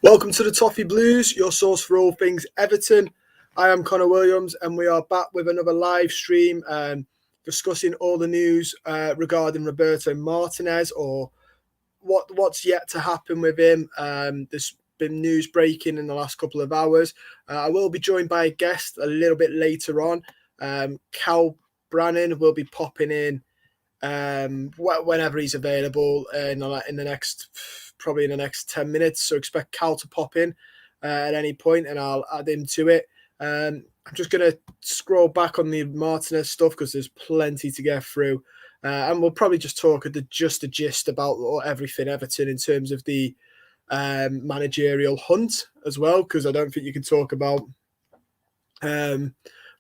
Welcome to the Toffee Blues, your source for all things Everton. I am Connor Williams, and we are back with another live stream discussing all the news regarding Roberto Martinez or what's yet to happen with him. There's been news breaking in the last couple of hours. I will be joined by a guest a little bit later on. Cal Brannan will be popping in whenever he's available in the next 10 minutes. So expect Cal to pop in at any point, and I'll add him to it. I'm just going to scroll back on the Martinez stuff because there's plenty to get through. And we'll probably just talk just a gist about everything Everton in terms of the managerial hunt as well, because I don't think you can talk about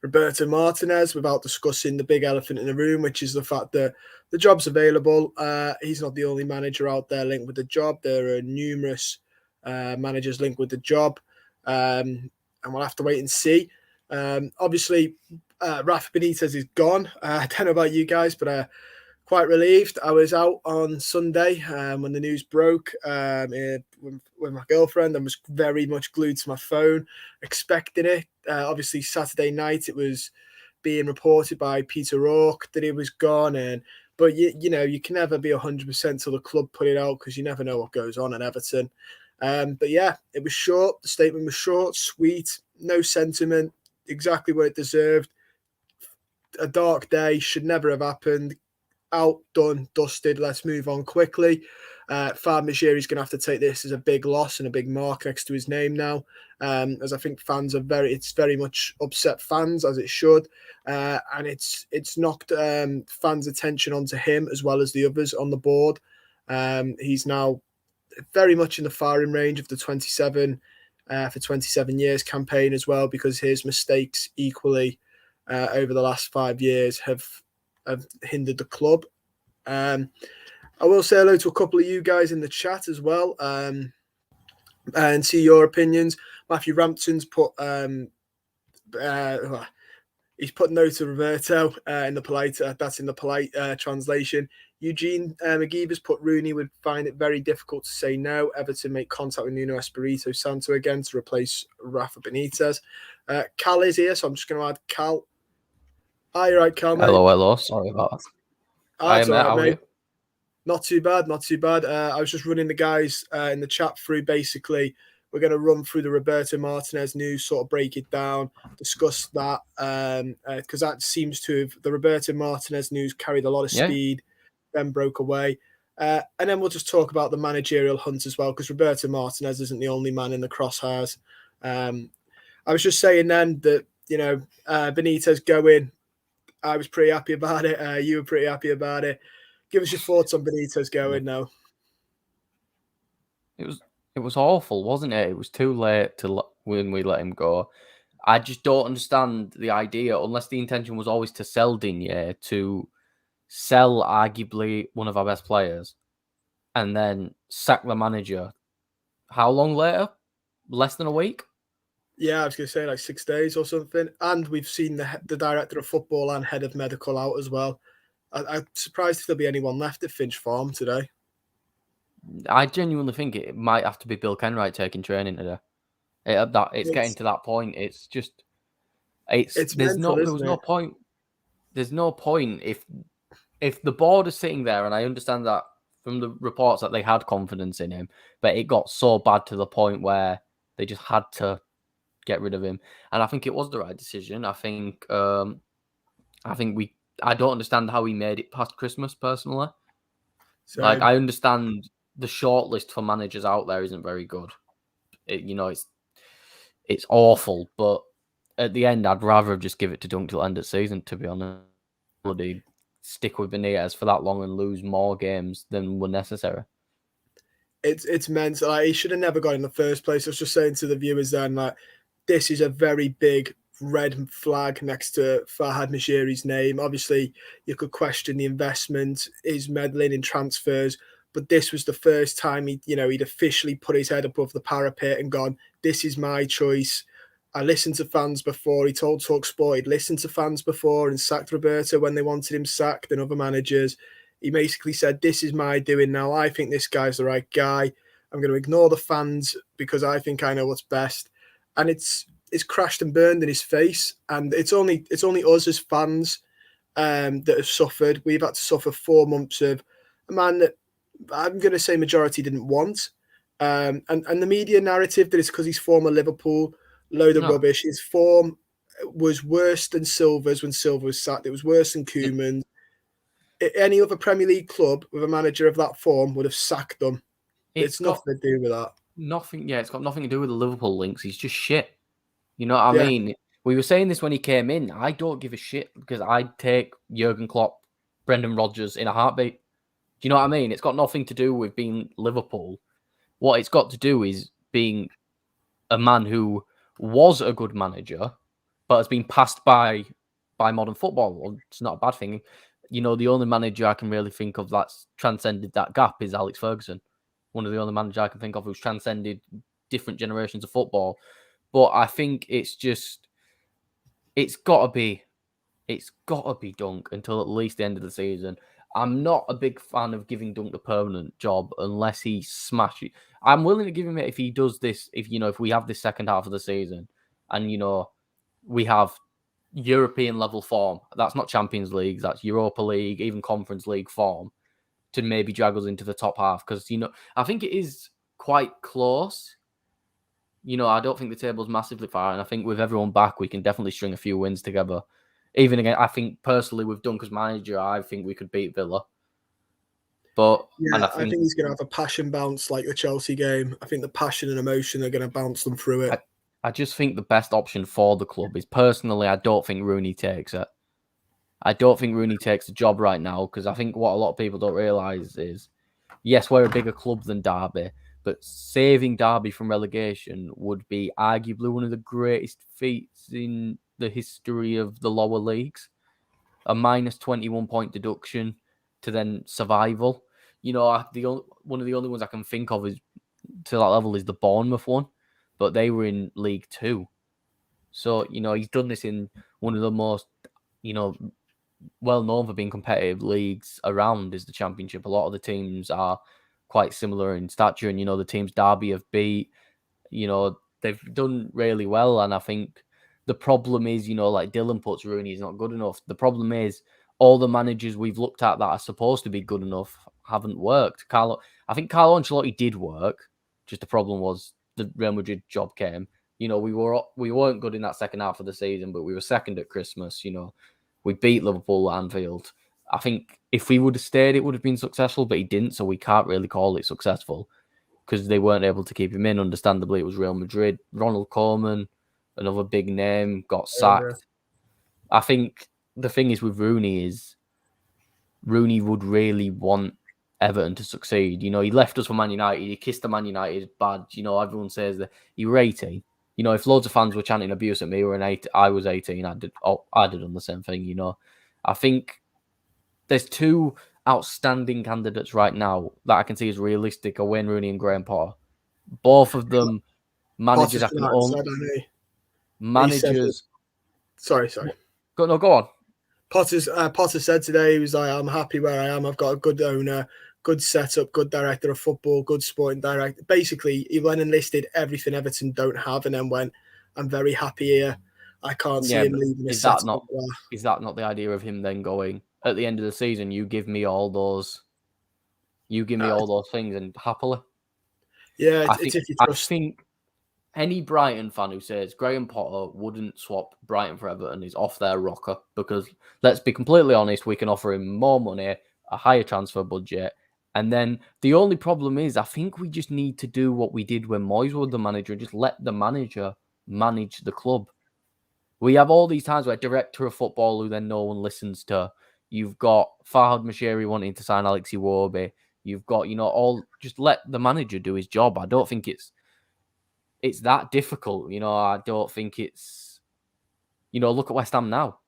Roberto Martinez without discussing the big elephant in the room, which is the fact that the job's available. He's not the only manager out there linked with the job. There are numerous managers linked with the job, and we'll have to wait and see. Obviously, Rafa Benitez is gone. I don't know about you guys, but quite relieved. I was out on Sunday when the news broke with my girlfriend and was very much glued to my phone, expecting it. Obviously, Saturday night, it was being reported by Peter Ork that he was gone. But you know, you can never be 100% till the club put it out because you never know what goes on at Everton. But yeah, it was short. The statement was short, sweet, no sentiment, exactly what it deserved. A dark day, should never have happened. Out, done, dusted. Let's move on quickly. Fad Mejeri's going to have to take this as a big loss and a big mark next to his name now, as I think fans are it's very much upset fans, as it should, and it's knocked fans' attention onto him as well as the others on the board. He's now very much in the firing range of the 27 for 27 years campaign as well, because his mistakes equally over the last 5 years have hindered the club. I will say hello to a couple of you guys in the chat as well, and see your opinions. Matthew Rampton's put he's put no to Roberto in the polite. That's in the polite translation. Eugene McGee has put Rooney would find it very difficult to say no. Everton make contact with Nuno Espirito Santo again to replace Rafa Benitez. Cal is here, so I'm just going to add Cal. Hi, you right, Cal, mate? Hello. Sorry about that. That's all right, how mate. are you? Not too bad. I was just running the guys in the chat through. Basically, we're going to run through the Roberto Martinez news, sort of break it down, discuss that, because that seems to have, the Roberto Martinez news carried a lot of speed, then broke away. And then we'll just talk about the managerial hunt as well, because Roberto Martinez isn't the only man in the crosshairs. I was just saying then that, you know, Benitez going, I was pretty happy about it. You were pretty happy about it. Give us your thoughts on Benitez going now. It was awful, wasn't it? It was too late when we let him go. I just don't understand the idea, unless the intention was always to sell Digne, to sell arguably one of our best players, and then sack the manager. How long later? Less than a week? Yeah, I was going to say like 6 days or something. And we've seen the director of football and head of medical out as well. I'm surprised if there'll be anyone left at Finch Farm today. I genuinely think it might have to be Bill Kenwright taking training today. It's getting to that point. It's just there's no point. There's no point if the board is sitting there, and I understand that from the reports that they had confidence in him, but it got so bad to the point where they just had to get rid of him. And I think it was the right decision. I don't understand how he made it past Christmas personally. Same. Like, I understand the shortlist for managers out there isn't very good. It's awful, but at the end, I'd rather have just give it to Dunk till end of season, to be honest. Stick with Benitez for that long and lose more games than were necessary. It's mental. Like, he should have never got in the first place. I was just saying to the viewers then, like, this is a very big red flag next to Farhad Mejeri's name. Obviously, you could question the investment, his meddling in transfers, but this was the first time he'd officially put his head above the parapet and gone, this is my choice. I listened to fans before. He told TalkSport he'd listened to fans before and sacked Roberto when they wanted him sacked and other managers. He basically said, this is my doing now. I think this guy's the right guy. I'm going to ignore the fans because I think I know what's best. And it's crashed and burned in his face. And it's only us as fans that have suffered. We've had to suffer 4 months of a man that I'm going to say majority didn't want. And the media narrative that it's because he's former Liverpool, load of rubbish. His form was worse than Silva's when Silva was sacked. It was worse than Koeman. Any other Premier League club with a manager of that form would have sacked them. It's nothing to do with that. Nothing. Yeah, it's got nothing to do with the Liverpool links. He's just shit. You know what I mean? We were saying this when he came in. I don't give a shit because I'd take Jurgen Klopp, Brendan Rodgers in a heartbeat. Do you know what I mean? It's got nothing to do with being Liverpool. What it's got to do is being a man who was a good manager, but has been passed by modern football. Well, it's not a bad thing. You know, the only manager I can really think of that's transcended that gap is Alex Ferguson. One of the only managers I can think of who's transcended different generations of football. But I think it's got to be Dunk until at least the end of the season. I'm not a big fan of giving Dunk the permanent job unless he smashes. I'm willing to give him it if he does this. If we have this second half of the season, and we have European level form. That's not Champions League. That's Europa League, even Conference League form to maybe drag us into the top half. Because I think it is quite close. I don't think the table's massively far, and I think with everyone back, we can definitely string a few wins together. Even again, I think personally with Dunk as manager, I think we could beat Villa. But I think he's going to have a passion bounce like the Chelsea game. I think the passion and emotion are going to bounce them through it. I just think the best option for the club is personally, I don't think Rooney takes it. I don't think Rooney takes the job right now because I think what a lot of people don't realise is, yes, we're a bigger club than Derby, but saving Derby from relegation would be arguably one of the greatest feats in the history of the lower leagues. A minus 21 point deduction to then survival. One of the only ones I can think of is to that level is the Bournemouth one, but they were in League Two. So, he's done this in one of the most, well known for being competitive leagues around is the Championship. A lot of the teams are quite similar in stature, and the teams Derby have beat, they've done really well. And I think the problem is, like Dylan puts, Rooney is not good enough. The problem is all the managers we've looked at that are supposed to be good enough haven't worked. I think Carlo Ancelotti did work. Just the problem was the Real Madrid job came. We weren't good in that second half of the season, but we were second at Christmas. We beat Liverpool at Anfield. I think if we would have stayed, it would have been successful, but he didn't, so we can't really call it successful because they weren't able to keep him in. Understandably, it was Real Madrid. Ronald Koeman, another big name, got sacked. Yeah. I think the thing is with Rooney is Rooney would really want Everton to succeed. He left us for Man United. He kissed the Man United badge. Everyone says that he were 18. If loads of fans were chanting abuse at me, I was 18. I did on the same thing. I think there's two outstanding candidates right now that I can see as realistic are Wayne Rooney and Graham Potter. Both of them managers I can own. Managers. Sorry. Go on. Potter said today, he was like, I'm happy where I am. I've got a good owner, good setup, good director of football, good sporting director. Basically, he went and listed everything Everton don't have and then went, I'm very happy here. I can't see him leaving. Is that not the idea of him then going, at the end of the season, you give me all those things and happily? Yeah, I think any Brighton fan who says Graham Potter wouldn't swap Brighton for Everton is off their rocker because, let's be completely honest, we can offer him more money, a higher transfer budget, and then the only problem is I think we just need to do what we did when Moyes was the manager and just let the manager manage the club. We have all these times where director of football who then no one listens to. You've got Farhad Moshiri wanting to sign Alex Iwobi. You've got, just let the manager do his job. I don't think it's that difficult. I don't think it's, look at West Ham now.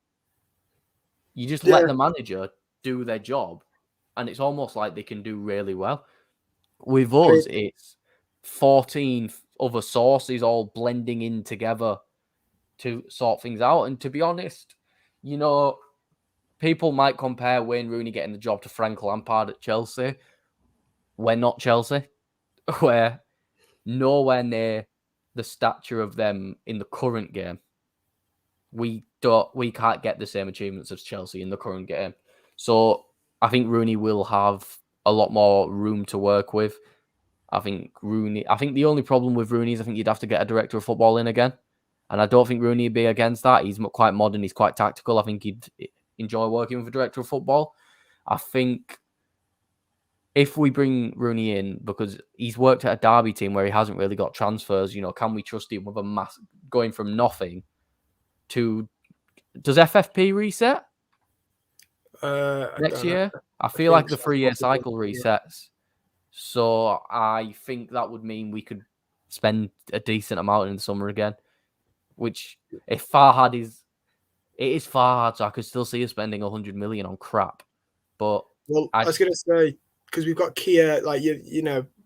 You just let the manager do their job and it's almost like they can do really well. With us, it's 14 other sources all blending in together to sort things out. And to be honest, people might compare Wayne Rooney getting the job to Frank Lampard at Chelsea. We're not Chelsea. where nowhere near the stature of them in the current game. We can't get the same achievements as Chelsea in the current game. So I think Rooney will have a lot more room to work with. I think the only problem with Rooney is I think you'd have to get a director of football in again. And I don't think Rooney would be against that. He's quite modern. He's quite tactical. I think he'd enjoy working with a director of football. I think if we bring Rooney in, because he's worked at a Derby team where he hasn't really got transfers, can we trust him with a going from nothing to... Does FFP reset next year? I feel like the 3-year cycle resets. So I think that would mean we could spend a decent amount in the summer again. Which, if Farhad it is Farhad, so I could still see us spending 100 million on crap. But I was going to say, because we've got Kia, like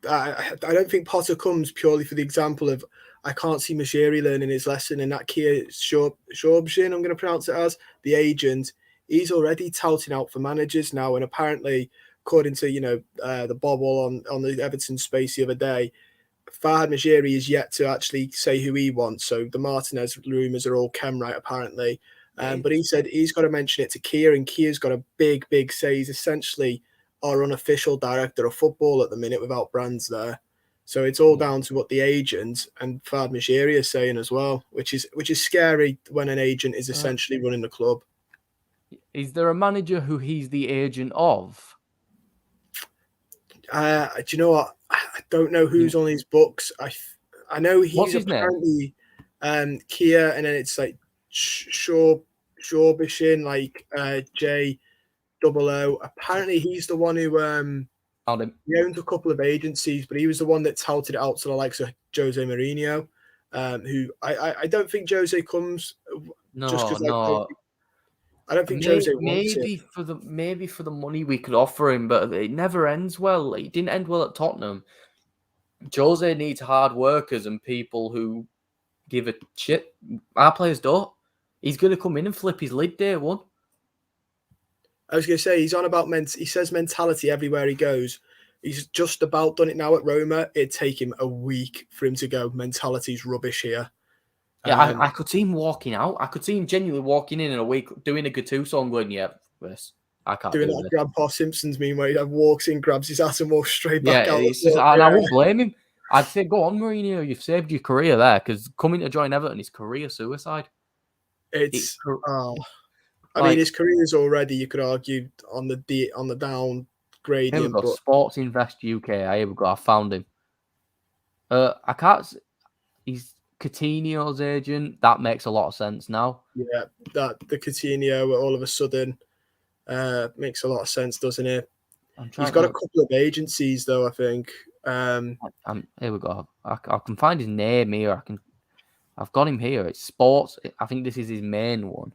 I don't think Potter comes purely for the example of I can't see Mashiri learning his lesson, and that Kia Shorbshin, I'm going to pronounce it as, the agent, he's already touting out for managers now, and apparently, according to the bobble on the Everton space the other day, Farhad Mashiri is yet to actually say who he wants. So the Martinez rumours are all Right, apparently. But he said he's got to mention it to Kia, and Kia's got a big say. He's essentially our unofficial director of football at the minute without brands there. So it's all down to what the agent and Farhad Mashiri are saying as well, which is scary when an agent is essentially running the club. Is there a manager who he's the agent of? Do you know what? I don't know who's on his books. I know he's apparently Kia, and then it's like Shorbishin, like J00. Apparently, he's the one who he owns a couple of agencies, but he was the one that touted it out to the likes of Jose Mourinho, who I don't think Jose comes just because I don't think Jose wants it. Maybe for the money we could offer him, but it never ends well. It didn't end well at Tottenham. Jose needs hard workers and people who give a shit. Our players don't. He's going to come in and flip his lid day one. I was going to say, he's on about he says mentality everywhere he goes. He's just about done it now at Roma. It'd take him a week for him to go, mentality's rubbish here. Yeah, I could see him walking out. I could see him genuinely walking in a week, doing a Gattuso song, going, yeah, this. I can't do that. Grandpa Simpsons meme where he walks in, grabs his ass and walks straight back out. And I won't blame him. I'd say, go on, Mourinho, you've saved your career there, because coming to join Everton is career suicide. I mean, his career is already, you could argue, on the down gradient. Here we go, Sports Invest UK. Here we go, I found him. I can't... He's Coutinho's agent. That makes a lot of sense now. Yeah, the Coutinho all of a sudden makes a lot of sense, doesn't it? He's got a couple of agencies, though, I think. Here we go. I can find his name here. I've got him here. It's Sports. I think this is his main one.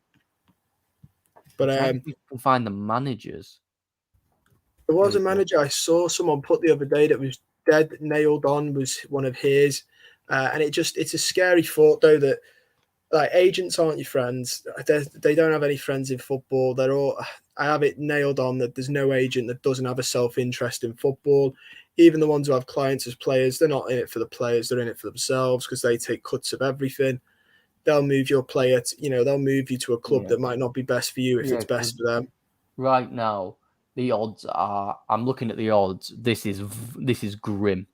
But you can find the managers. There was a manager I saw someone put the other day that was dead nailed on was one of his. And it's a scary thought, though, that like agents aren't your friends. They don't have any friends in football. I have it nailed on that there's no agent that doesn't have a self-interest in football. Even the ones who have clients as players, they're not in it for the players. They're in it for themselves because they take cuts of everything. They'll move your player they'll move you to a club that might not be best for you if it's best for them. Right now, the odds are, I'm looking at the odds. This is grim.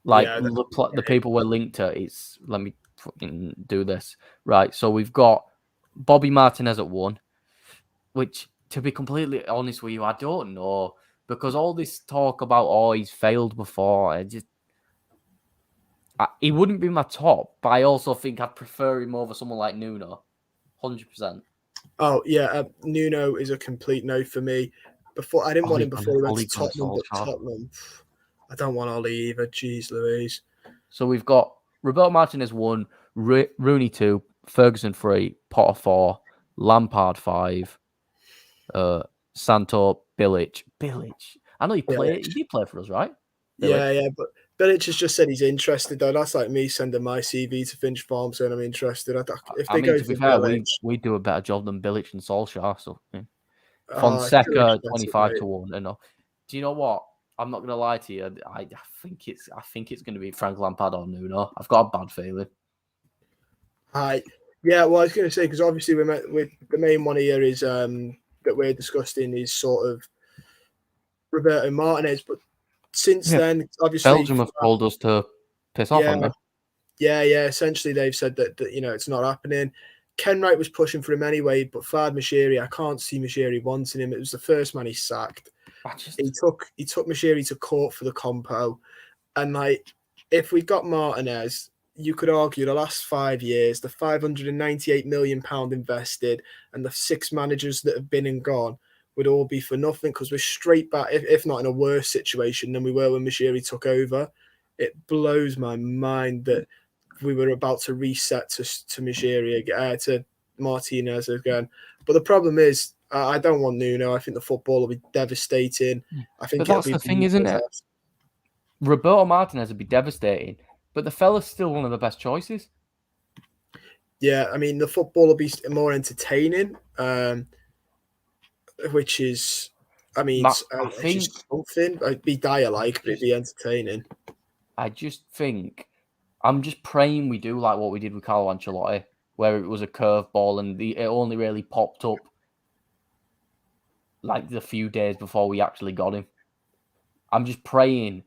Like, the people we're linked to, let me fucking do this. Right, so we've got Bobby Martinez at 1, which, to be completely honest with you, I don't know. Because all this talk about, he's failed before, he wouldn't be my top, but I also think I'd prefer him over someone like Nuno. 100%. Oh, yeah, Nuno is a complete no for me. I didn't want him before he went to Tottenham, but Tottenham... I don't want Ollie either. Jeez Louise. So we've got Roberto Martinez 1, Rooney 2, Ferguson 3, Potter 4, Lampard 5, Santo, Bilic. I know he did play for us, right? Bilic. Yeah, but Bilic has just said he's interested, though. That's like me sending my CV to Finch Farm saying I'm interested. We do a better job than Bilic and Solskjaer. So, yeah. Fonseca 25 to 1. Do you know what? I'm not going to lie to you. I think it's going to be Frank Lampard or Nuno. I've got a bad feeling. Yeah, well, I was going to say, because obviously with the main one here is that we're discussing is sort of Roberto Martinez, but since then, obviously, Belgium have told us to piss off, haven't they? Yeah. Essentially, they've said that it's not happening. Ken Wright was pushing for him anyway, but Fad Mashiri, I can't see Mashiri wanting him. It was the first man he sacked. He took Mashiri to court for the compo, and like if we got Martinez, you could argue the last 5 years, the £598 million invested, and the 6 managers that have been and gone would all be for nothing because we're straight back, if not in a worse situation than we were when Mashiri took over. It blows my mind that we were about to reset to Mashiri, to Martinez again. But the problem is, I don't want Nuno. I think the football will be devastating. I think but that's the thing, isn't it? Roberto Martinez would be devastating, but the fella's still one of the best choices. Yeah, I mean, the football will be more entertaining, which is, I mean, I think just something. It'd be dire-like, but it'd be entertaining. I just think, I'm just praying we do like what we did with Carlo Ancelotti, where it was a curveball and it only really popped up like the few days before we actually got him. I'm just praying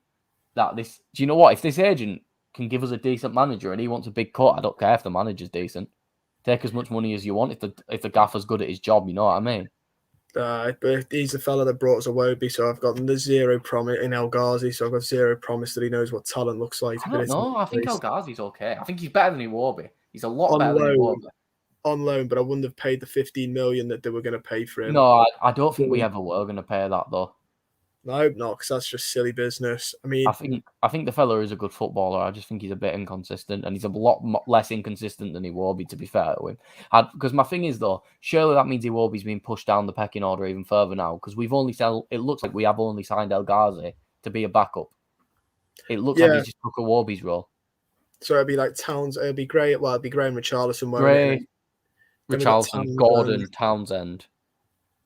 that do you know what? If this agent can give us a decent manager and he wants a big cut, I don't care if the manager's decent. Take as much money as you want if the gaffer's good at his job, you know what I mean? But he's the fella that brought us a Wobie, so I've got the zero promise in El Ghazi, so I've got zero promise that he knows what talent looks like. I don't know. I think El Ghazi's okay. I think he's better than Iwobi. He's a lot better than Iwobi. On loan, but I wouldn't have paid the 15 million that they were going to pay for him. No, I don't think we ever were going to pay that though. No, I hope not, because that's just silly business. I mean, I think the fella is a good footballer. I just think he's a bit inconsistent, and he's a lot less inconsistent than Iwobi, to be fair to him. Because my thing is though, surely that means Iwobi's been pushed down the pecking order even further now. Because it looks like we have only signed El Ghazi to be a backup. It looks like he just took Iwobi's role. So it'd be like Towns. It'd be great. Well, it'd be Graham Richarlison. Richarlison, Gordon, Townsend,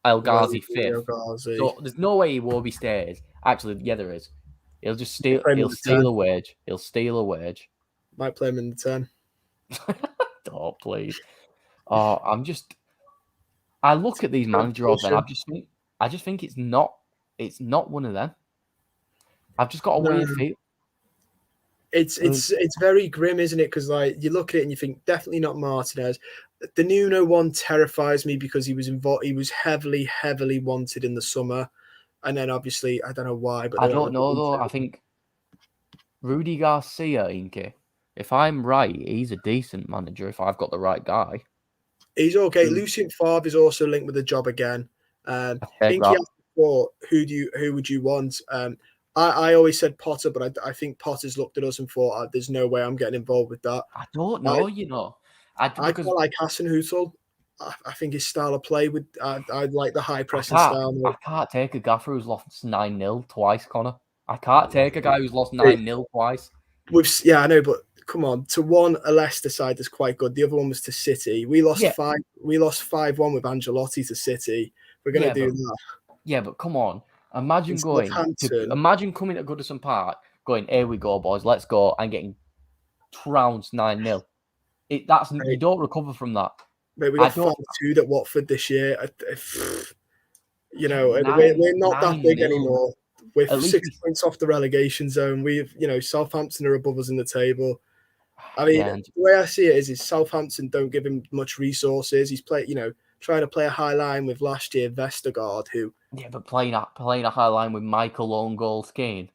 El Ghazi fifth. So there's no way Iwobi stays. Actually, yeah, there is. He'll just steal. He'll steal a wage. He'll steal a wage. Might play him in the 10. Oh, please. Oh, I look at these manager odds and I just think it's not one of them. I've just got a weird feel. It's very grim, isn't it? Because like you look at it and you think definitely not Martinez. The Nuno one terrifies me because he was involved. He was heavily wanted in the summer, and then obviously I don't know why, but I don't know though. I think Rudy Garcia, Inke. If I'm right, he's a decent manager. If I've got the right guy, he's okay. Lucien Favre is also linked with the job again. Inke asked before, who would you want? I always said Potter, but I think Potter's looked at us and thought, there's no way I'm getting involved with that. I don't know, you know. I quite like Hasenhüttl. I think his style of play I like the high pressing style. I can't take a gaffer who's lost 9-0 twice, Connor. I can't take a guy who's lost 9-0 twice. I know, but come on. To one, a Leicester side is quite good. The other one was to City. We lost 5-1 with Ancelotti to City. We're going to do that. Yeah, but come on. Imagine coming to Goodison Park, going, here we go, boys, let's go, and getting trounced 9-0. You don't recover from that. Mate, we got 5-2 at Watford this year. We're not that big anymore. We're 6 points off the relegation zone. Southampton are above us in the table. I mean, the way I see it is Southampton don't give him much resources. He's trying to play a high line with last year Vestergaard, who. Yeah, but playing a high line with Michael own goal Keane.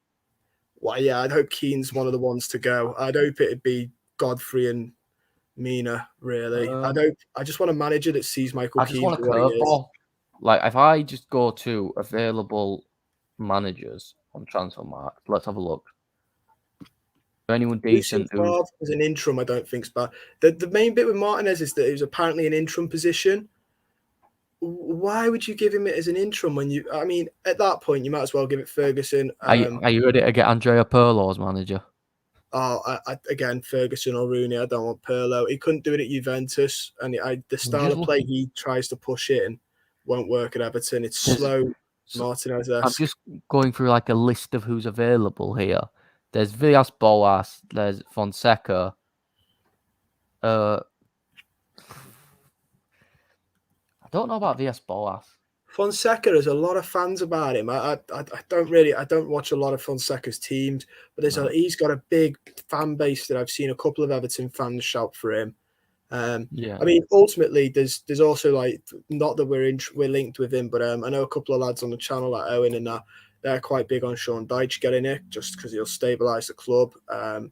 Well, yeah, I'd hope Keane's one of the ones to go. I'd hope it'd be Godfrey and Mina, really. I just want a manager that sees Michael Keane. I just want a curveball. Like, if I just go to available managers on Transfermarkt, let's have a look. Anyone decent? As an interim, I don't think's bad. The main bit with Martinez is that it was apparently an interim position. Why would you give him it as an interim when at that point, you might as well give it Ferguson. Are you ready to get Andrea Pirlo as manager? Again, Ferguson or Rooney. I don't want Pirlo. He couldn't do it at Juventus, and the style of play he tries to push in won't work at Everton. It's slow. Martinez-esque. I'm just going through like a list of who's available here. There's Villas-Boas, there's Fonseca. I don't know about Villas-Boas. Fonseca, there's a lot of fans about him. I don't watch a lot of Fonseca's teams, but he's got a big fan base that I've seen a couple of Everton fans shout for him. I mean, ultimately, there's also like, not that we're linked with him, but I know a couple of lads on the channel like Owen and that they're quite big on Sean Dyche getting it just because he'll stabilise the club. And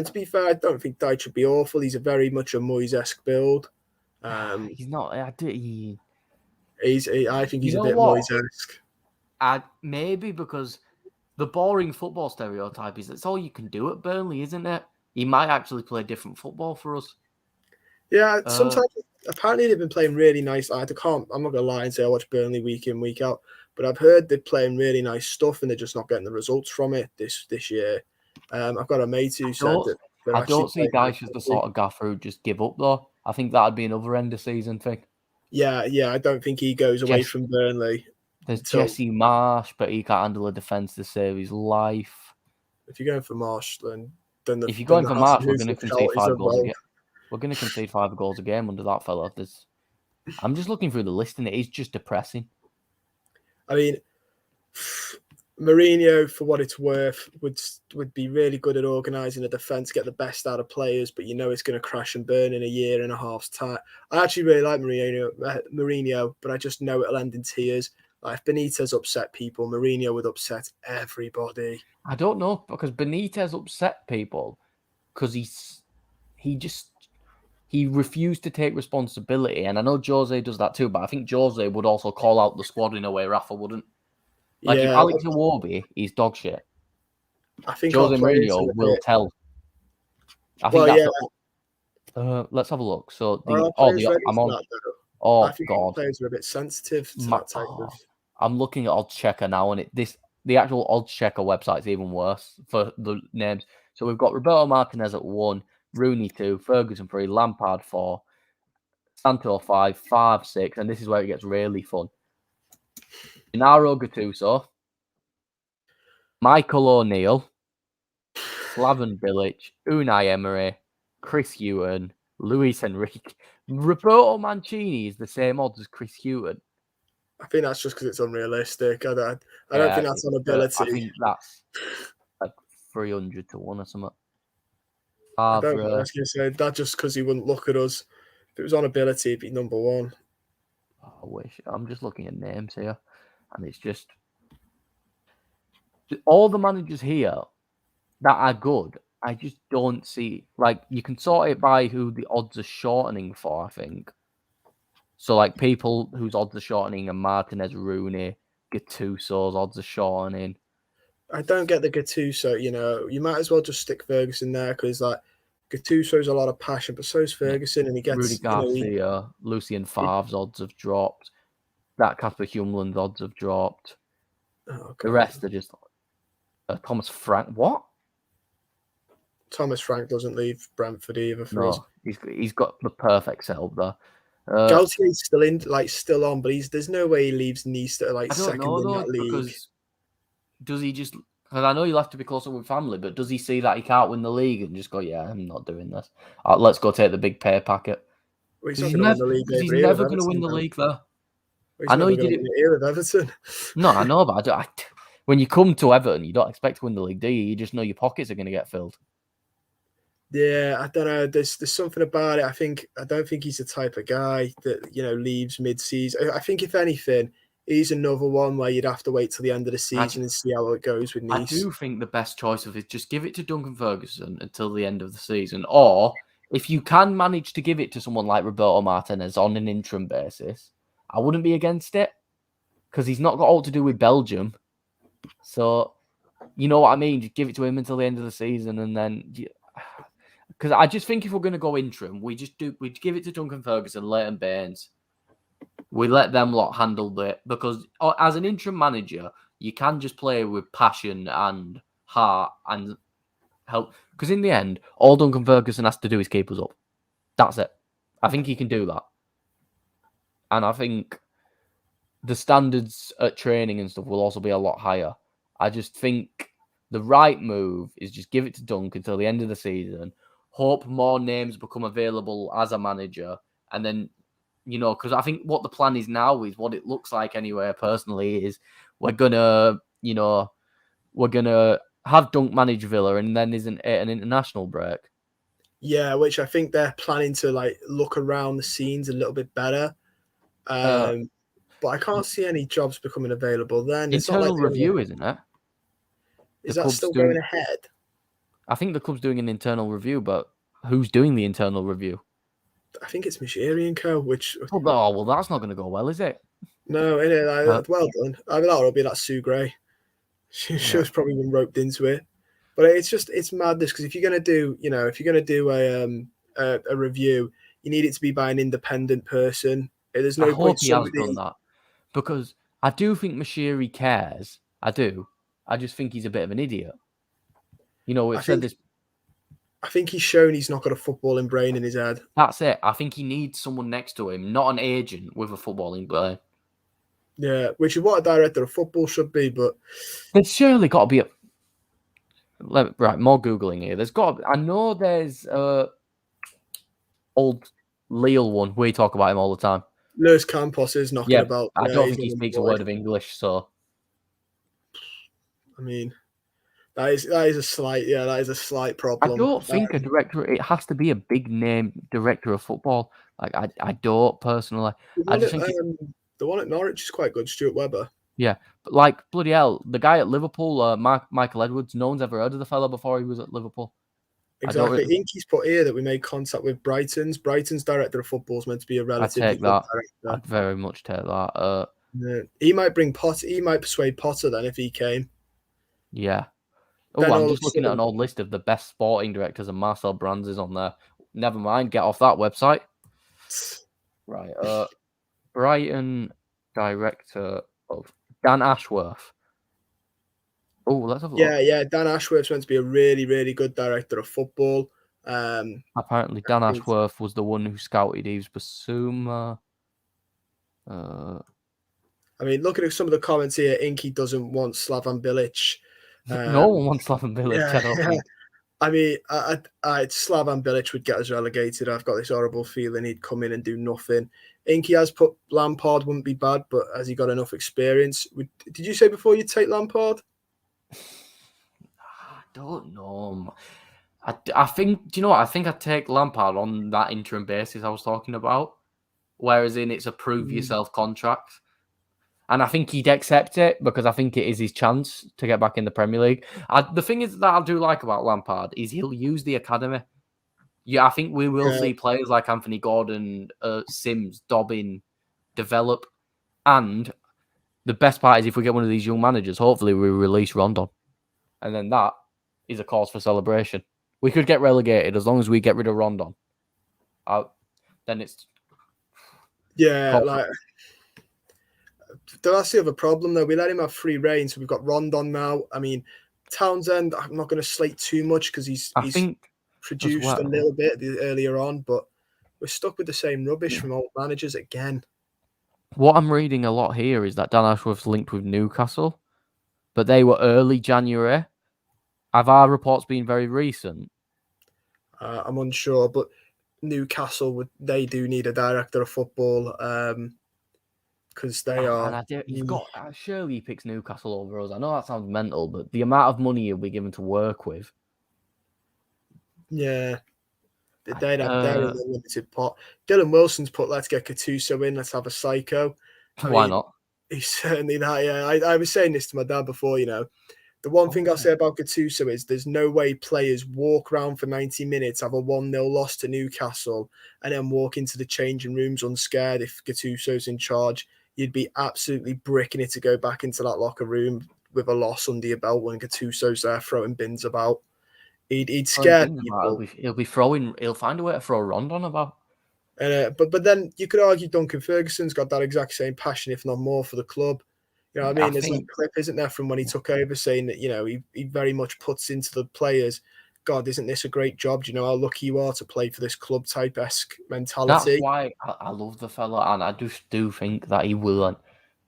to be fair, I don't think Dyche would be awful. He's a very much a Moyes-esque build. He's not. I think he's a bit Moyes-esque. Maybe because the boring football stereotype is that's all you can do at Burnley, isn't it? He might actually play different football for us. Yeah, sometimes apparently they've been playing really nice. I'm not gonna lie and say I watch Burnley week in, week out, but I've heard they're playing really nice stuff and they're just not getting the results from it this year. I've got a mate who said that I don't see Dyche as the sort of gaffer who'd just give up though. I think that'd be another end of season thing. Yeah, I don't think he goes away from Burnley. There's Jesse Marsh, but he can't handle a defence to save his life. If you're going for Marsh, then if you're going for Marsh, we're going to concede 5 goals a game. We're going to concede 5 goals a game under that fella. I'm just looking through the list, and it is just depressing. I mean, Mourinho, for what it's worth, would be really good at organising a defence, get the best out of players, but it's going to crash and burn in a year and a half's time. I actually really like Mourinho, but I just know it'll end in tears. Like, if Benitez upset people, Mourinho would upset everybody. I don't know, because Benitez upset people because he refused to take responsibility. And I know Jose does that too, but I think Jose would also call out the squad in a way Rafa wouldn't. Like, if Alex Iwobi is dog shit, I think Jose Mourinho will tell. I think let's have a look. So I'm on. I think players are a bit sensitive to that type of. I'm looking at Odds Checker now, and the actual Odds Checker website is even worse for the names. So we've got Roberto Martinez at 1, Rooney 2, Ferguson 3, Lampard 4, Santo 5, 6, and this is where it gets really fun. Gennaro Gattuso, Michael O'Neill, Slaven Bilic, Unai Emery, Chris Hughton, Luis Enrique. Roberto Mancini is the same odds as Chris Hughton. I think that's just because it's unrealistic. I don't think that's on ability. I think that's like 300 to 1 or something. I was going to say that just because he wouldn't look at us. If it was on ability, it'd be number 1. I wish. I'm just looking at names here, and it's just all the managers here that are good. I just don't see, like, you can sort it by who the odds are shortening for, I think. So, like, people whose odds are shortening are Martinez, Rooney, Gattuso's odds are shortening. I don't get the Gattuso, you might as well just stick Ferguson there because, like, Gattuso's a lot of passion, but so is Ferguson, and he gets... Rudy Garcia, Lucien Favre's odds have dropped. That Casper Humland's odds have dropped. Oh, the rest are just... Thomas Frank, what? Thomas Frank doesn't leave Brentford either for us. He's got the perfect setup there. Galtier's still on, but there's no way he leaves Nice second in that league. Because does he just? Because I know you'll have to be closer with family, but does he see that he can't win the league and just go, yeah, I'm not doing this. Let's go take the big pay packet. Well, he's never going to win the league there. I know he did it here with Everton. No, I know, but when you come to Everton, you don't expect to win the league, do you? You just know your pockets are going to get filled. Yeah, I don't know. There's something about it. I don't think he's the type of guy that leaves mid-season. I think if anything, he's another one where you'd have to wait till the end of the season and see how it goes with Nice. I do think the best choice of it is just give it to Duncan Ferguson until the end of the season, or if you can manage to give it to someone like Roberto Martinez on an interim basis, I wouldn't be against it because he's not got all to do with Belgium. So, you know what I mean? Just give it to him until the end of the season, and then. Because I just think if we're going to go interim, we give it to Duncan Ferguson, Leighton Baines. We let them lot handle it because as an interim manager, you can just play with passion and heart and help. Because in the end, all Duncan Ferguson has to do is keep us up. That's it. I think he can do that. And I think the standards at training and stuff will also be a lot higher. I just think the right move is just give it to Dunk until the end of the season. Hope more names become available as a manager, and then because I think what the plan is now is what it looks like anyway. Personally, is we're gonna have Dunk manage Villa, and then isn't it an international break? Yeah, which I think they're planning to like look around the scenes a little bit better. But I can't see any jobs becoming available then. It's not like internal review, isn't it? Is that still going ahead? I think the club's doing an internal review, but who's doing the internal review? I think it's Mishiri and Co. Which well, that's not going to go well, is it? No, well done. I mean, that'll be that Sue Gray. She was probably been roped into it, but it's madness because if you're gonna do a review, you need it to be by an independent person. There's no point. He has done that because I do think Mashiri cares. I do. I just think he's a bit of an idiot. We've said this. I think he's shown he's not got a footballing brain in his head. That's it. I think he needs someone next to him, not an agent with a footballing brain. Yeah, which is what a director of football should be, but there's surely got to be right, more Googling here. There's got to be, I know there's old Lille one. We talk about him all the time. Luis Campos is knocking about. I don't think he speaks a word of English, so. I mean, that is a slight problem. I don't think a director. It has to be a big name director of football. Like I don't personally. I just think the one at Norwich is quite good, Stuart Webber. Yeah, but like bloody hell, the guy at Liverpool, Michael Edwards. No one's ever heard of the fella before he was at Liverpool. Exactly. Inky's put here that we made contact with Brighton's director of football is meant to be a relatively I take that. I'd very much take that. He might bring Potter. He might persuade Potter then if he came. Yeah. Oh, I'm just looking at an old list of the best sporting directors, and Marcel Brands is on there. Never mind, get off that website. Right. Brighton director of Dan Ashworth. Oh, let's have a look. Yeah. Dan Ashworth's meant to be a really, really good director of football. Apparently, Dan Ashworth was the one who scouted Yves Bissouma. I mean, looking at some of the comments here, Inky doesn't want Slaven Bilic. No one wants Slaven Bilic. I don't think. I mean, Slaven Bilic would get us relegated. I've got this horrible feeling he'd come in and do nothing. Inky has put Lampard wouldn't be bad, but has he got enough experience? Did you say before you'd take Lampard? I don't know. I think, do you know what? I think I'd take Lampard on that interim basis I was talking about. Whereas it's a prove yourself contract. And I think he'd accept it because I think it is his chance to get back in the Premier League. The thing is that I do like about Lampard is he'll use the academy. Yeah, I think we will see players like Anthony Gordon, Sims, Dobbin develop. And the best part is if we get one of these young managers, hopefully we release Rondon. And then that is a cause for celebration. We could get relegated as long as we get rid of Rondon. Then it's... Yeah, that's the other problem, though. We let him have free reign, so we've got Rondon now. I mean, Townsend, I'm not going to slate too much because he's produced a little bit earlier on, but we're stuck with the same rubbish from old managers again. What I'm reading a lot here is that Dan Ashworth's linked with Newcastle, but they were early January. Have our reports been very recent? I'm unsure, but Newcastle, they do need a director of football because they are... And surely he picks Newcastle over us. I know that sounds mental, but the amount of money he'll be given to work with... Yeah. They'd have their limited pot. Dylan Wilson's put, let's get Gattuso in, let's have a psycho. Why not? He's certainly that, yeah. I was saying this to my dad before, The one thing I'll say about Gattuso is there's no way players walk around for 90 minutes, have a 1-0 loss to Newcastle, and then walk into the changing rooms unscared if Gattuso's in charge. You'd be absolutely bricking it to go back into that locker room with a loss under your belt when Gattuso's there throwing bins about. He'd scare people. He'll find a way to throw Rondon about. But then you could argue Duncan Ferguson's got that exact same passion, if not more, for the club. You know what I mean? There's a clip, isn't there, from when he took over saying that, he very much puts into the players, God, isn't this a great job? Do you know how lucky you are to play for this club type-esque mentality? That's why I love the fella, and I just do think that he will.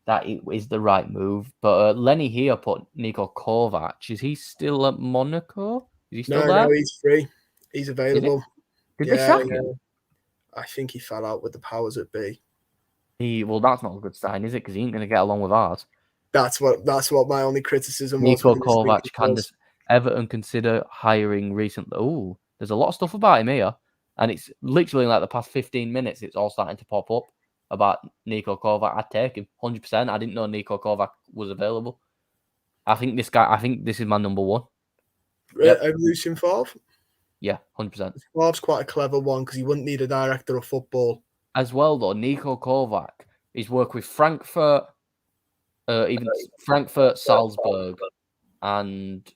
that it is the right move. But Lenny here put Niko Kovac. Is he still at Monaco? Is he still there? No, he's free. He's available. Did they sack him? I think he fell out with the powers that be. Well, that's not a good sign, is it? Because he ain't going to get along with ours. That's what my only criticism was. Niko Kovac, can Everton consider hiring recently? Oh, there's a lot of stuff about him here. And it's literally like the past 15 minutes, it's all starting to pop up about Niko Kovac. I'd take him 100%. I didn't know Niko Kovac was available. I think this is my number one. Lucien Favre? Yeah, 100%. Favre's quite a clever one because he wouldn't need a director of football. As well, though, Niko Kovac, he's worked with Frankfurt, Frankfurt, Salzburg, and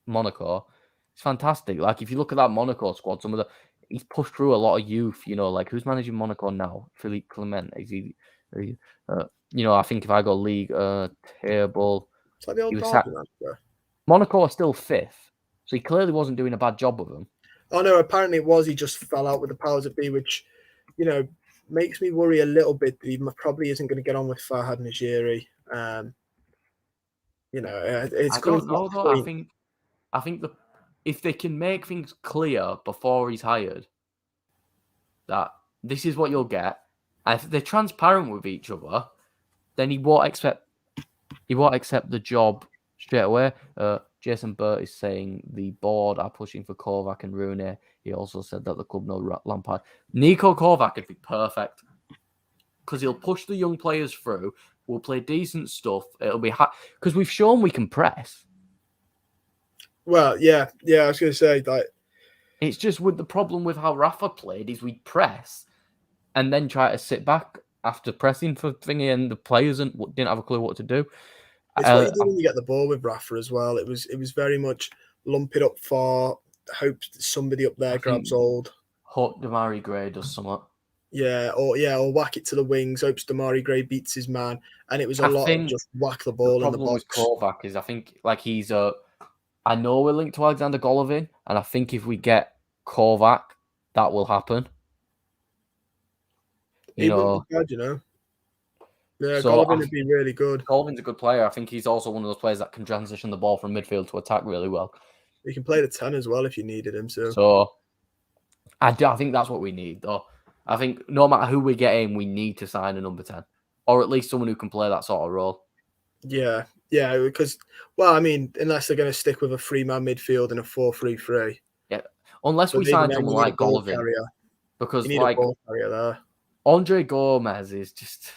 Monaco. It's fantastic. Like, if you look at that Monaco squad, he's pushed through a lot of youth, like who's managing Monaco now? Philippe Clement. Is he, I think if I go league table, it's like the old Derby. Monaco are still 5th, so he clearly wasn't doing a bad job with them. Oh no, apparently it was. He just fell out with the powers that be, which, makes me worry a little bit that he probably isn't going to get on with Farhad Najiri. It's. I don't know though. I think if they can make things clear before he's hired, that this is what you'll get, and if they're transparent with each other, then he won't accept the job straight away. Jason Burt is saying the board are pushing for Kovac and Rooney. He also said that the club know Lampard. Niko Kovac would be perfect because he'll push the young players through. We'll play decent stuff. It'll be because we've shown we can press. Well, yeah. I was going to say that. It's just with the problem with how Rafa played is we press and then try to sit back after pressing for thingy, and the players didn't have a clue what to do. It's what you do when you get the ball with Rafa as well. It was very much lump it up far, hope somebody up there grabs hold. Hope Damari Gray does something. Or whack it to the wings. Hopes Damari Gray beats his man, and it was a lot of just whack the ball in the box. The problem with Kovac is I think he's I know we're linked to Alexander Golovin, and I think if we get Kovac, that will happen. He wouldn't be bad, Yeah, so Golovin would be really good. Golovin's a good player. I think he's also one of those players that can transition the ball from midfield to attack really well. He can play the 10 as well if you needed him. So I think that's what we need, though. I think no matter who we get in, we need to sign a number 10. Or at least someone who can play that sort of role. Yeah, because, unless they're going to stick with a 3-man midfield and a 4-3-3. Yeah, unless we sign someone like Golovin. Because, you need a ball carrier there. Andre Gomez is just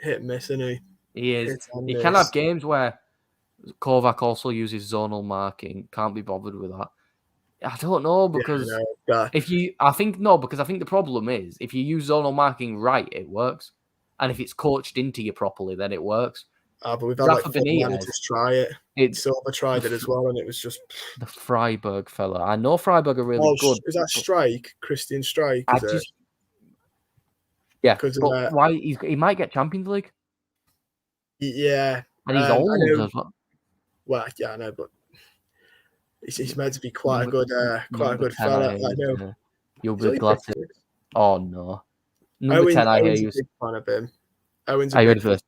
hit and miss, isn't he? He is. He can have games where Kovac also uses zonal marking. Can't be bothered with that. I don't know because I think the problem is if you use zonal marking right, it works, and if it's coached into you properly, then it works. But we've had Rafa managers try it. Silva tried it as well, and it was just the Freiburg fella. I know Freiburg are really good. Is that Strike? Christian Strike? Yeah, but why he might get Champions League? Yeah, and he's old as well. Well, yeah, I know, but he's meant to be quite a good fella. I know. You'll be glad to. Oh no, number 10. I hear you. Big fan of him. Owen's I heard first.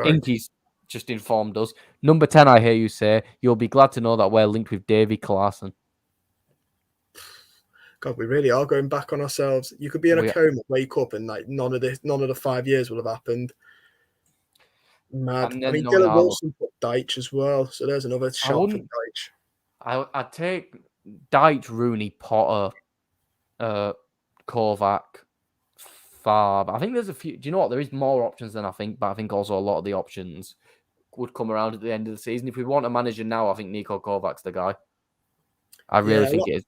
Inky's just informed us. Number 10. I hear you say you'll be glad to know that we're linked with Davy Klaassen. God, we really are going back on ourselves. You could be in a coma, wake up, and none of the 5 years will have happened. Mad. Dylan Wilson put Deitch as well, so there's another shot for Deitch. I'd take Deitch, Rooney, Potter, Kovac, Favre. I think there's a few. Do you know what? There is more options than I think, but I think also a lot of the options would come around at the end of the season. If we want a manager now, I think Niko Kovac's the guy. I really think it is.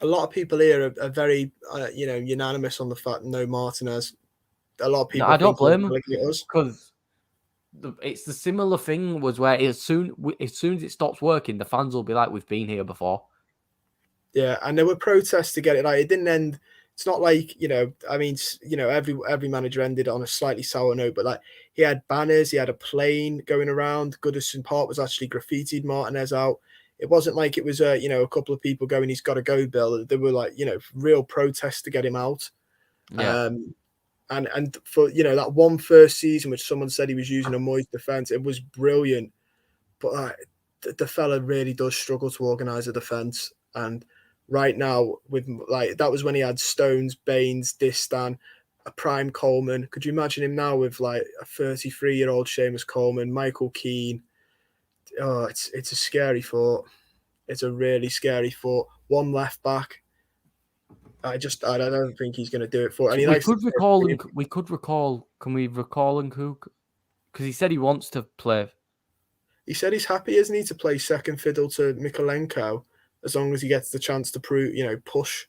A lot of people here are very, unanimous on the fact no Martinez. A lot of people. I don't blame them because it's the similar thing was where as soon as it stops working, the fans will be like, "We've been here before." Yeah, and there were protests to get it. Like it didn't end. It's not like every manager ended on a slightly sour note, but like he had banners, he had a plane going around. Goodison Park was actually graffitied Martinez out. It wasn't like it was a couple of people going, he's got to go, Bill. There were real protests to get him out. Yeah. And for that one first season, which someone said he was using a Moyes defense, it was brilliant. But the fella really does struggle to organise a defence. And right now, with that was when he had Stones, Baines, Distan, a prime Coleman. Could you imagine him now with a 33-year-old Seamus Coleman, Michael Keane? Oh, it's a scary thought. It's a really scary thought. One left back. I don't think he's going to do it for. And he we could recall. Can we recall Nkunku? Because he said he wants to play. He said he's happy, isn't he, to play second fiddle to Mykolenko as long as he gets the chance to push.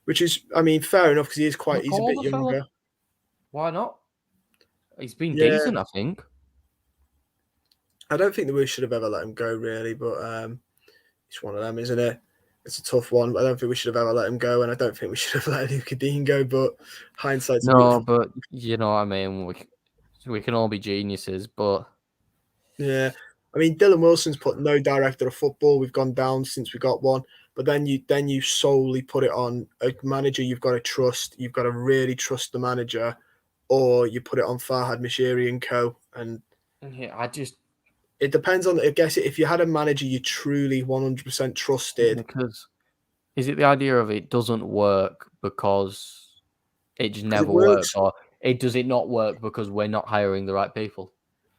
Which is, fair enough because he's a bit younger. Fella. Why not? He's been decent, I think. I don't think that we should have ever let him go, really, but it's one of them, isn't it? It's a tough one. I don't think we should have ever let him go, and I don't think we should have let Luka Dean go. But hindsight's a beautiful. But you know what I mean. We can all be geniuses, but yeah, Dylan Wilson's put no director of football. We've gone down since we got one. But then you solely put it on a manager you've got to trust. You've got to really trust the manager, or you put it on Farhad Moshiri and co. And it depends on. I guess if you had a manager you truly 100% trusted. Because is it the idea of it doesn't work because it just never works, or does it not work because we're not hiring the right people?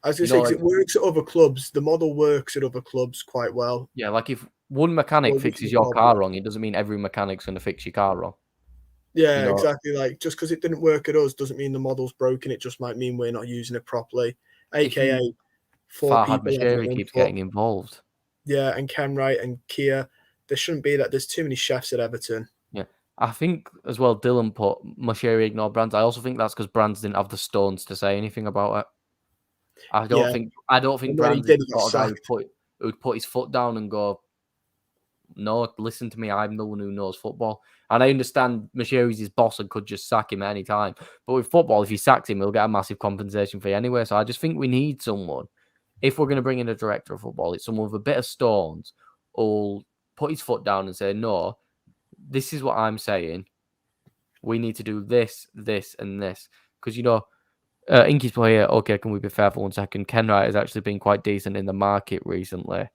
I was going to say, it works at other clubs. The model works at other clubs quite well. Yeah, like if one mechanic fixes your car wrong, it doesn't mean every mechanic's going to fix your car wrong. Yeah, exactly. Like, just because it didn't work at us doesn't mean the model's broken. It just might mean we're not using it properly. AKA, Farhad Moshiri keeps getting involved. Yeah, and Ken Wright and Kia. There shouldn't be that. There's too many chefs at Everton. Yeah. I think as well, Dylan put Moshiri ignored Brands. I also think that's because Brands didn't have the stones to say anything about it. I don't think Brands is the sort of guy who'd put his foot down and go, no, listen to me, I'm the one who knows football. And I understand Moshiri's his boss and could just sack him at any time. But with football, if he sacks him, he'll get a massive compensation fee anyway. So I just think we need someone. If we're going to bring in a director of football, it's someone with a bit of stones who'll put his foot down and say, no, this is what I'm saying. We need to do this, this, and this. Because, Inky's play here. Okay, can we be fair for 1 second? Ken Wright has actually been quite decent in the market recently.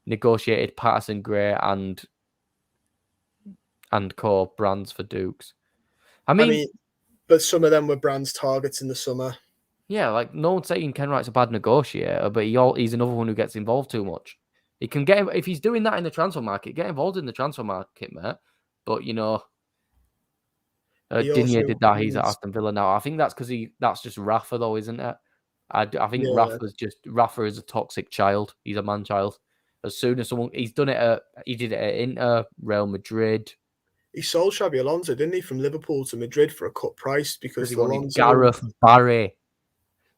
Negotiated Patterson, Gray, and core Brands for Dukes. But some of them were Brands targets in the summer. Yeah, like no one's saying Ken Wright's a bad negotiator, but he's another one who gets involved too much. He can get if he's doing that in the transfer market, get involved in the transfer market, mate. But Digne did that. He's at Aston Villa now. I think that's because that's just Rafa, though, isn't it? I think Rafa is a toxic child. He's a man child. As soon as he did it at Inter, Real Madrid. He sold Xabi Alonso, didn't he, from Liverpool to Madrid for a cut price because he wanted Gareth Barry.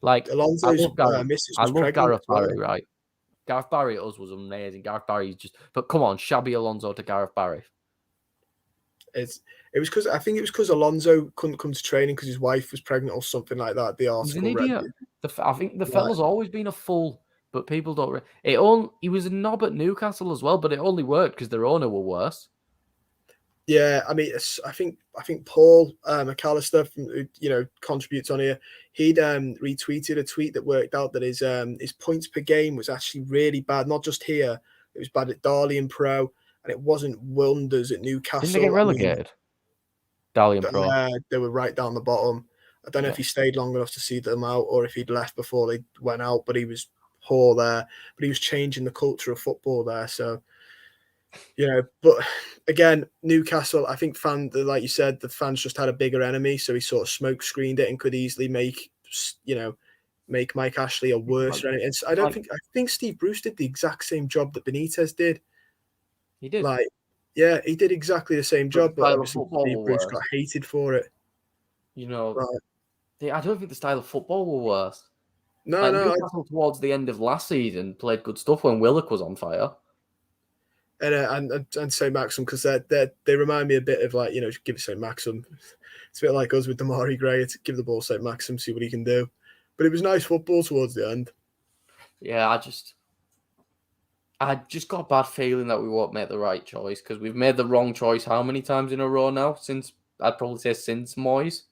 Like Alonso's I love Gareth Barry, right? Gareth Barry at us was amazing. Gareth Barry but come on, Xabi Alonso to Gareth Barry. It was because Alonso couldn't come to training because his wife was pregnant or something like that. The article. He's an idiot. I think the fella's always been a fool, but people don't. He was a knob at Newcastle as well, but it only worked because their owner were worse. Yeah, I think Paul McAllister, who contributes on here, he'd retweeted a tweet that worked out that his points per game was actually really bad. Not just here, it was bad at Darley Pro, and it wasn't wonders at Newcastle. Didn't they get relegated? Darley Pro. They were right down the bottom. I don't know if he stayed long enough to see them out or if he'd left before they went out, but he was poor there. But he was changing the culture of football there, so. But again, Newcastle, I think like you said, the fans just had a bigger enemy, so he sort of smoke screened it and could easily make Mike Ashley a worse. And I think Steve Bruce did the exact same job that Benitez did. He did. He did exactly the same job, but obviously Steve Bruce got hated for it. I don't think the style of football were worse. No. Newcastle towards the end of last season played good stuff when Willock was on fire. And St. Maxim, because they remind me a bit of give it St. Maxim. It's a bit like us with Damari Gray. It's give the ball St. Maxim, see what he can do. But it was nice football towards the end. Yeah, I just got a bad feeling that we won't make the right choice because we've made the wrong choice how many times in a row now since I'd probably say since Moyes.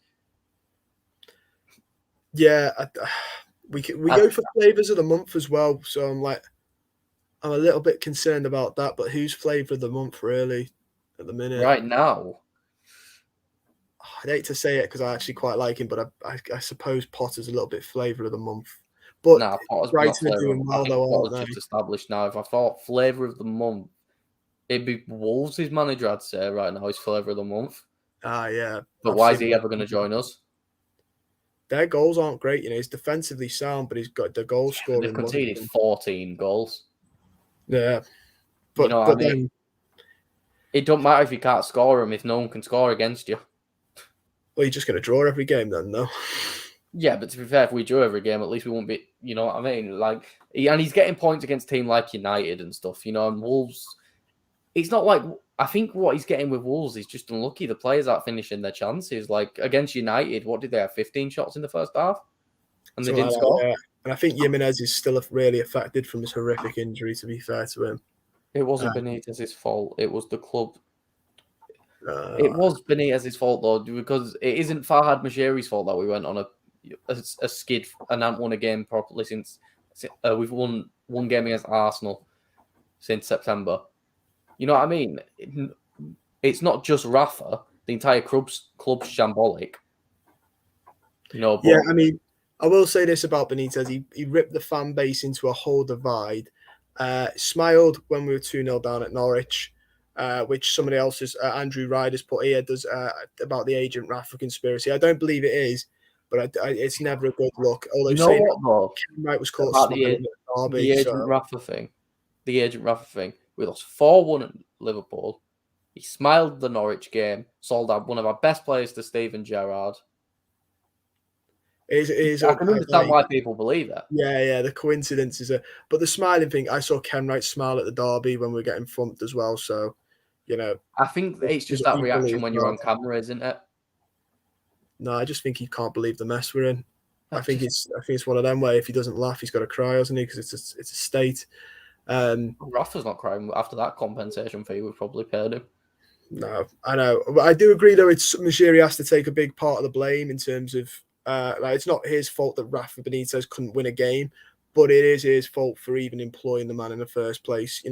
Yeah, we go for flavors of the month as well. So I'm a little bit concerned about that. But who's flavor of the month really at the minute? Right now, I'd hate to say it because I actually quite like him, but I suppose Potter's a little bit flavor of the month. But Potter's not Brighton are flavour. doing well I think though, aren't Potter's they? just established now. If I thought flavour of the month, it'd be Wolves' manager, I'd say, right now. He's flavour of the month. Yeah. But why is he ever going to join us? Their goals aren't great. He's defensively sound, but he's got the goal scoring. They've conceded 14 goals. Yeah. But I mean? Then it don't matter if you can't score them if no one can score against you. Well, you're just going to draw every game then, though. Yeah, but to be fair, if we drew every game, at least we won't be, you know what I mean? And he's getting points against teams like United and stuff, and Wolves. It's not like, I think what he's getting with Wolves is just unlucky. The players aren't finishing their chances. Like, against United, what did they have, 15 shots in the first half? And they didn't score? Yeah. And I think Jimenez is still really affected from his horrific injury, to be fair to him. It wasn't Benitez's fault. It was the club. It was Benitez's fault, though, because it isn't Farhad Mashiri's fault that we went on a skid and haven't won a game properly since we've won one game against Arsenal since September. You know what I mean? It's not just Rafa. The entire club's shambolic. But, yeah, I mean, I will say this about Benitez. He ripped the fan base into a whole divide. Smiled when we were 2-0 down at Norwich, which somebody else's, Andrew Ryder's put here, does about the agent Rafa conspiracy. I don't believe it is, but it's never a good look. Although you know what, though? Wright was caught smiling at Derby. The agent Rafa thing. The agent Rafa thing. We lost 4-1 at Liverpool. He smiled the Norwich game, sold out one of our best players to Steven Gerrard. I can understand why people believe that. Yeah, the coincidence is but the smiling thing, I saw Ken Wright smile at the derby when we were getting thumped as well. So, I think it's just that reaction when you're on camera, isn't it? No, I just think he can't believe the mess we're in. I think it's one of them where if he doesn't laugh, he's got to cry, hasn't he? Because it's a state. Rafa's not crying after that compensation fee we've probably paid him. No, I know. But I do agree, though, it's Mashiri has to take a big part of the blame in terms of it's not his fault that Rafa Benitez couldn't win a game, but it is his fault for even employing the man in the first place.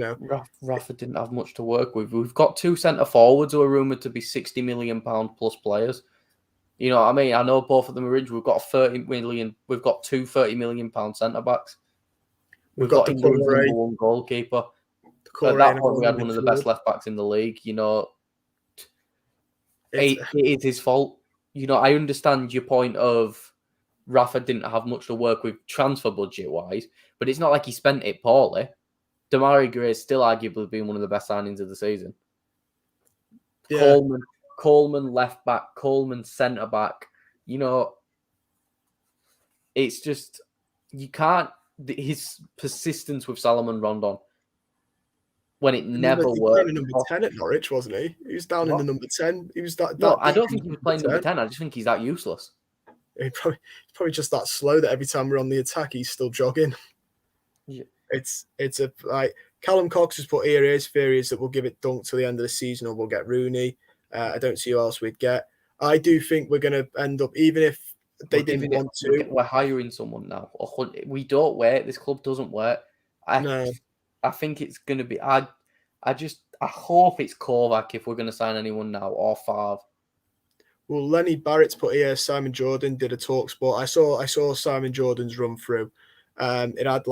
Rafa didn't have much to work with. We've got 2 centre forwards who are rumoured to be £60 million plus players. You know what I mean? I know both of them are injured. We've got 30 million. We've got 2 £30 million centre backs. We've got England's number one goalkeeper. At that point, we had one of the best left backs in the league. It is his fault. I understand your point of Rafa didn't have much to work with transfer budget wise, but it's not like he spent it poorly. Demarai Gray's still arguably been one of the best signings of the season. Yeah. Coleman left back, Coleman centre back. It's just you can't. His persistence with Salomon Rondon when it never worked. He was playing number 10 at Norwich, wasn't he? He was down in the number 10. He was that. No, I don't think he was playing number 10. I just think he's that useless. He's probably just that slow that every time we're on the attack, he's still jogging. Yeah. It's like Callum Cox has put here his theories that we'll give it Dunk till the end of the season or we'll get Rooney. I don't see who else we'd get. I do think we're going to end up, even if they didn't want to. We're hiring someone now. We don't wait. This club doesn't wait. I think it's going to be. I hope it's Kovac if we're going to sign anyone now or Favre. Well, Lenny Barrett's put here. Simon Jordan did a talk sport. I saw Simon Jordan's run through. It had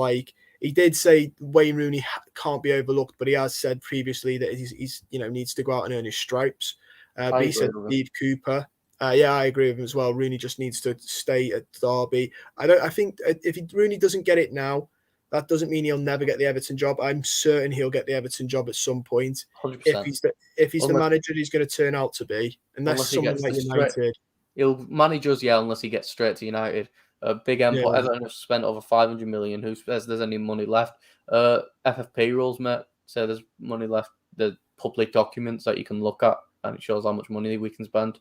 he did say Wayne Rooney can't be overlooked, but he has said previously that he's needs to go out and earn his stripes. But he said Steve Cooper. Yeah, I agree with him as well. Rooney just needs to stay at Derby. I think if Rooney doesn't get it now, that doesn't mean he'll never get the Everton job. I'm certain he'll get the Everton job at some point. 100%. If he's the manager he's going to turn out to be, unless someone like United. He'll manage us, unless he gets straight to United. A big employer. Everton have spent over 500 million. Who says there's any money left? FFP rules, mate. So there's money left. The public documents that you can look at, and it shows how much money we can spend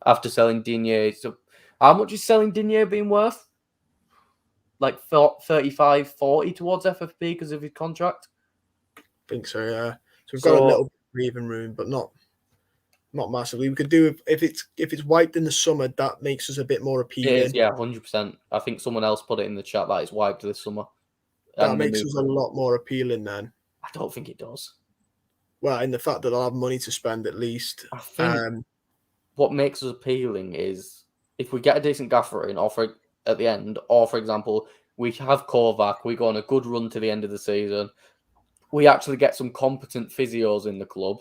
after selling Digne. So how much is selling Digne being worth? Like 35, 40 towards FFP because of his contract? I think so, yeah. So we've got a little breathing room, but not Not massively. We could do if it's wiped in the summer, that makes us a bit more appealing. It is, yeah, 100%. I think someone else put it in the chat that it's wiped this summer. That makes us a lot more appealing then. I don't think it does. Well, in the fact that I'll have money to spend at least. I think what makes us appealing is if we get a decent gaffer in, at the end, or for example, we have Kovac, we go on a good run to the end of the season, we actually get some competent physios in the club,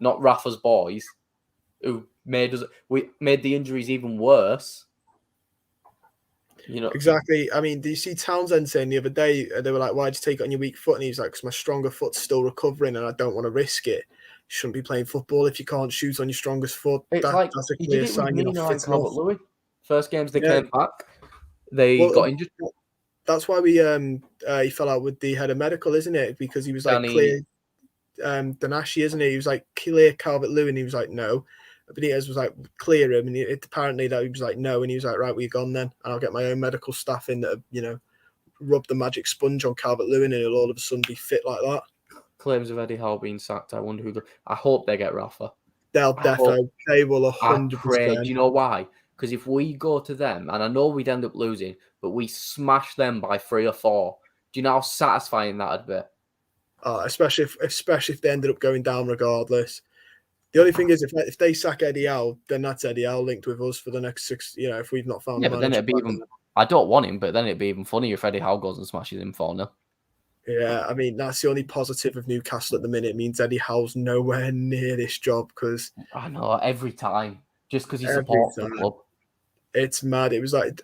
not Rafa's boys, who made the injuries even worse. You know exactly. I mean, do you see Townsend saying the other day? They were like, "Why'd you take it on your weak foot?" And he was like, "Because my stronger foot's still recovering, and I don't want to risk it. You shouldn't be playing football if you can't shoot on your strongest foot." It's That's a clear sign you're not fit enough. Calvert-Lewin. First games they came back, they got injured. That's why he fell out with the head of medical, isn't it? Because he was like clear Danashi, isn't he? He was like clear Calvert-Lewin. He was like no. Benitez was like clear him, and apparently that he was like no, and he was like right, we're gone then, and I'll get my own medical staff in that rub the magic sponge on Calvert-Lewin, and he'll all of a sudden be fit like that. Claims of Eddie Howe being sacked. I wonder who. I hope they get Rafa. They will 100%. Do you know why? Because if we go to them, and I know we'd end up losing, but we smash them by 3 or 4. Do you know how satisfying that'd be? Especially if they ended up going down regardless. The only thing is, if they sack Eddie Howe, then that's Eddie Howe linked with us for the next 6. If we've not found. Yeah, but then it'd be even. I don't want him, but then it'd be even funnier if Eddie Howe goes and smashes him 4-0. Yeah, I mean that's the only positive of Newcastle at the minute. It means Eddie Howe's nowhere near this job because I know every time just because he supports the club. It's mad. It was like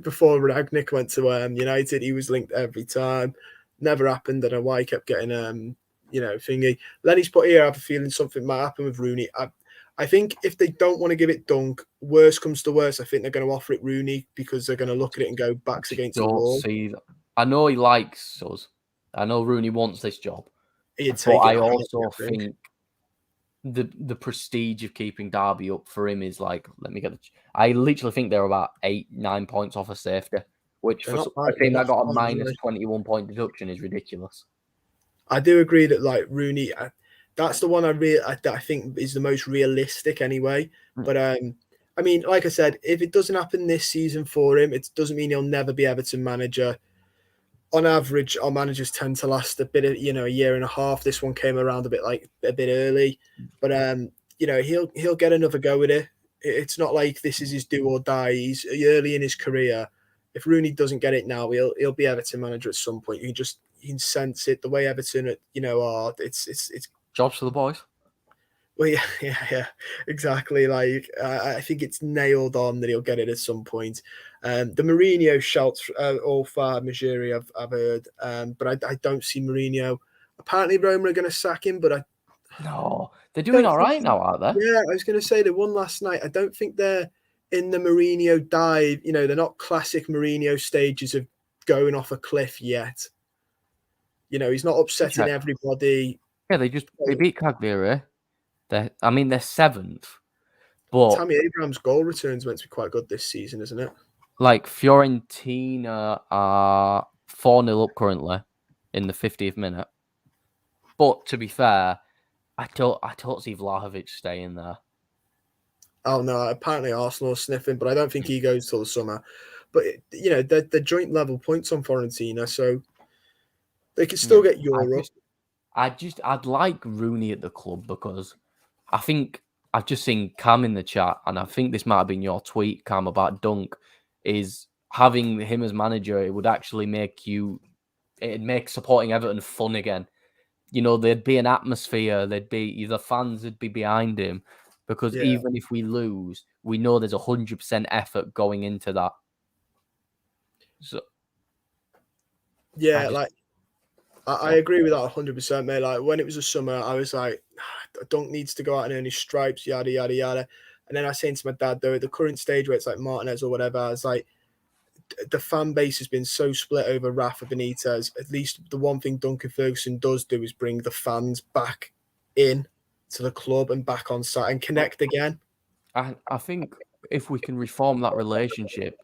before Ragnick went to United, he was linked every time. Never happened. I don't know why he kept getting thingy. Lenny's put here, I have a feeling something might happen with Rooney. I think if they don't want to give it Dunk, worst comes to worst, I think they're going to offer it Rooney because they're going to look at it and go backs against the wall. I know he likes us. I know Rooney wants this job. But I also think the prestige of keeping Derby up for him is like, I literally think they're about 8-9 points off of safety, which for a team that got a minus 21 point deduction is ridiculous. I do agree that like Rooney, that's the one I think is the most realistic anyway. But I mean, like I said, if it doesn't happen this season for him, it doesn't mean he'll never be Everton manager. On average, our managers tend to last a bit of, a year and a half. This one came around a bit early, but he'll get another go with it. It's not like this is his do or die. He's early in his career. If Rooney doesn't get it now, he'll be Everton manager at some point. You can sense it the way Everton, are. It's jobs for the boys. Well, yeah, exactly. Like I think it's nailed on that he'll get it at some point. The Mourinho shouts all far Majuri I've heard, but I don't see Mourinho. Apparently, Roma are going to sack him, but no, they're doing all right now, aren't they? Yeah, I was going to say they won last night. I don't think they're in the Mourinho dive. They're not classic Mourinho stages of going off a cliff yet. He's not upsetting everybody. Yeah, they beat Cagliari. They're 7th, but Tammy Abraham's goal return's meant to be quite good this season, isn't it? Like Fiorentina are 4-0 up currently in the 50th minute. But to be fair, I don't see Vlahovic staying there. Oh no, apparently Arsenal are sniffing, but I don't think he goes till the summer. But they're joint level points on Fiorentina, so they can still get Europe. I'd like Rooney at the club because I think I've just seen Cam in the chat, and I think this might have been your tweet, Cam, about Dunk, is having him as manager, it would actually it'd make supporting Everton fun again. There'd be an atmosphere, the fans would be behind him, because even if we lose, we know there's 100% effort going into that. So, yeah, I agree with that 100%, mate. Like when it was the summer, I was like, Dunk needs to go out and earn his stripes, yada yada yada. And then I was saying to my dad, though, at the current stage where it's like Martinez or whatever, I was like, the fan base has been so split over Rafa Benitez. At least the one thing Duncan Ferguson does do is bring the fans back in to the club and back on site and connect again. I think if we can reform that relationship,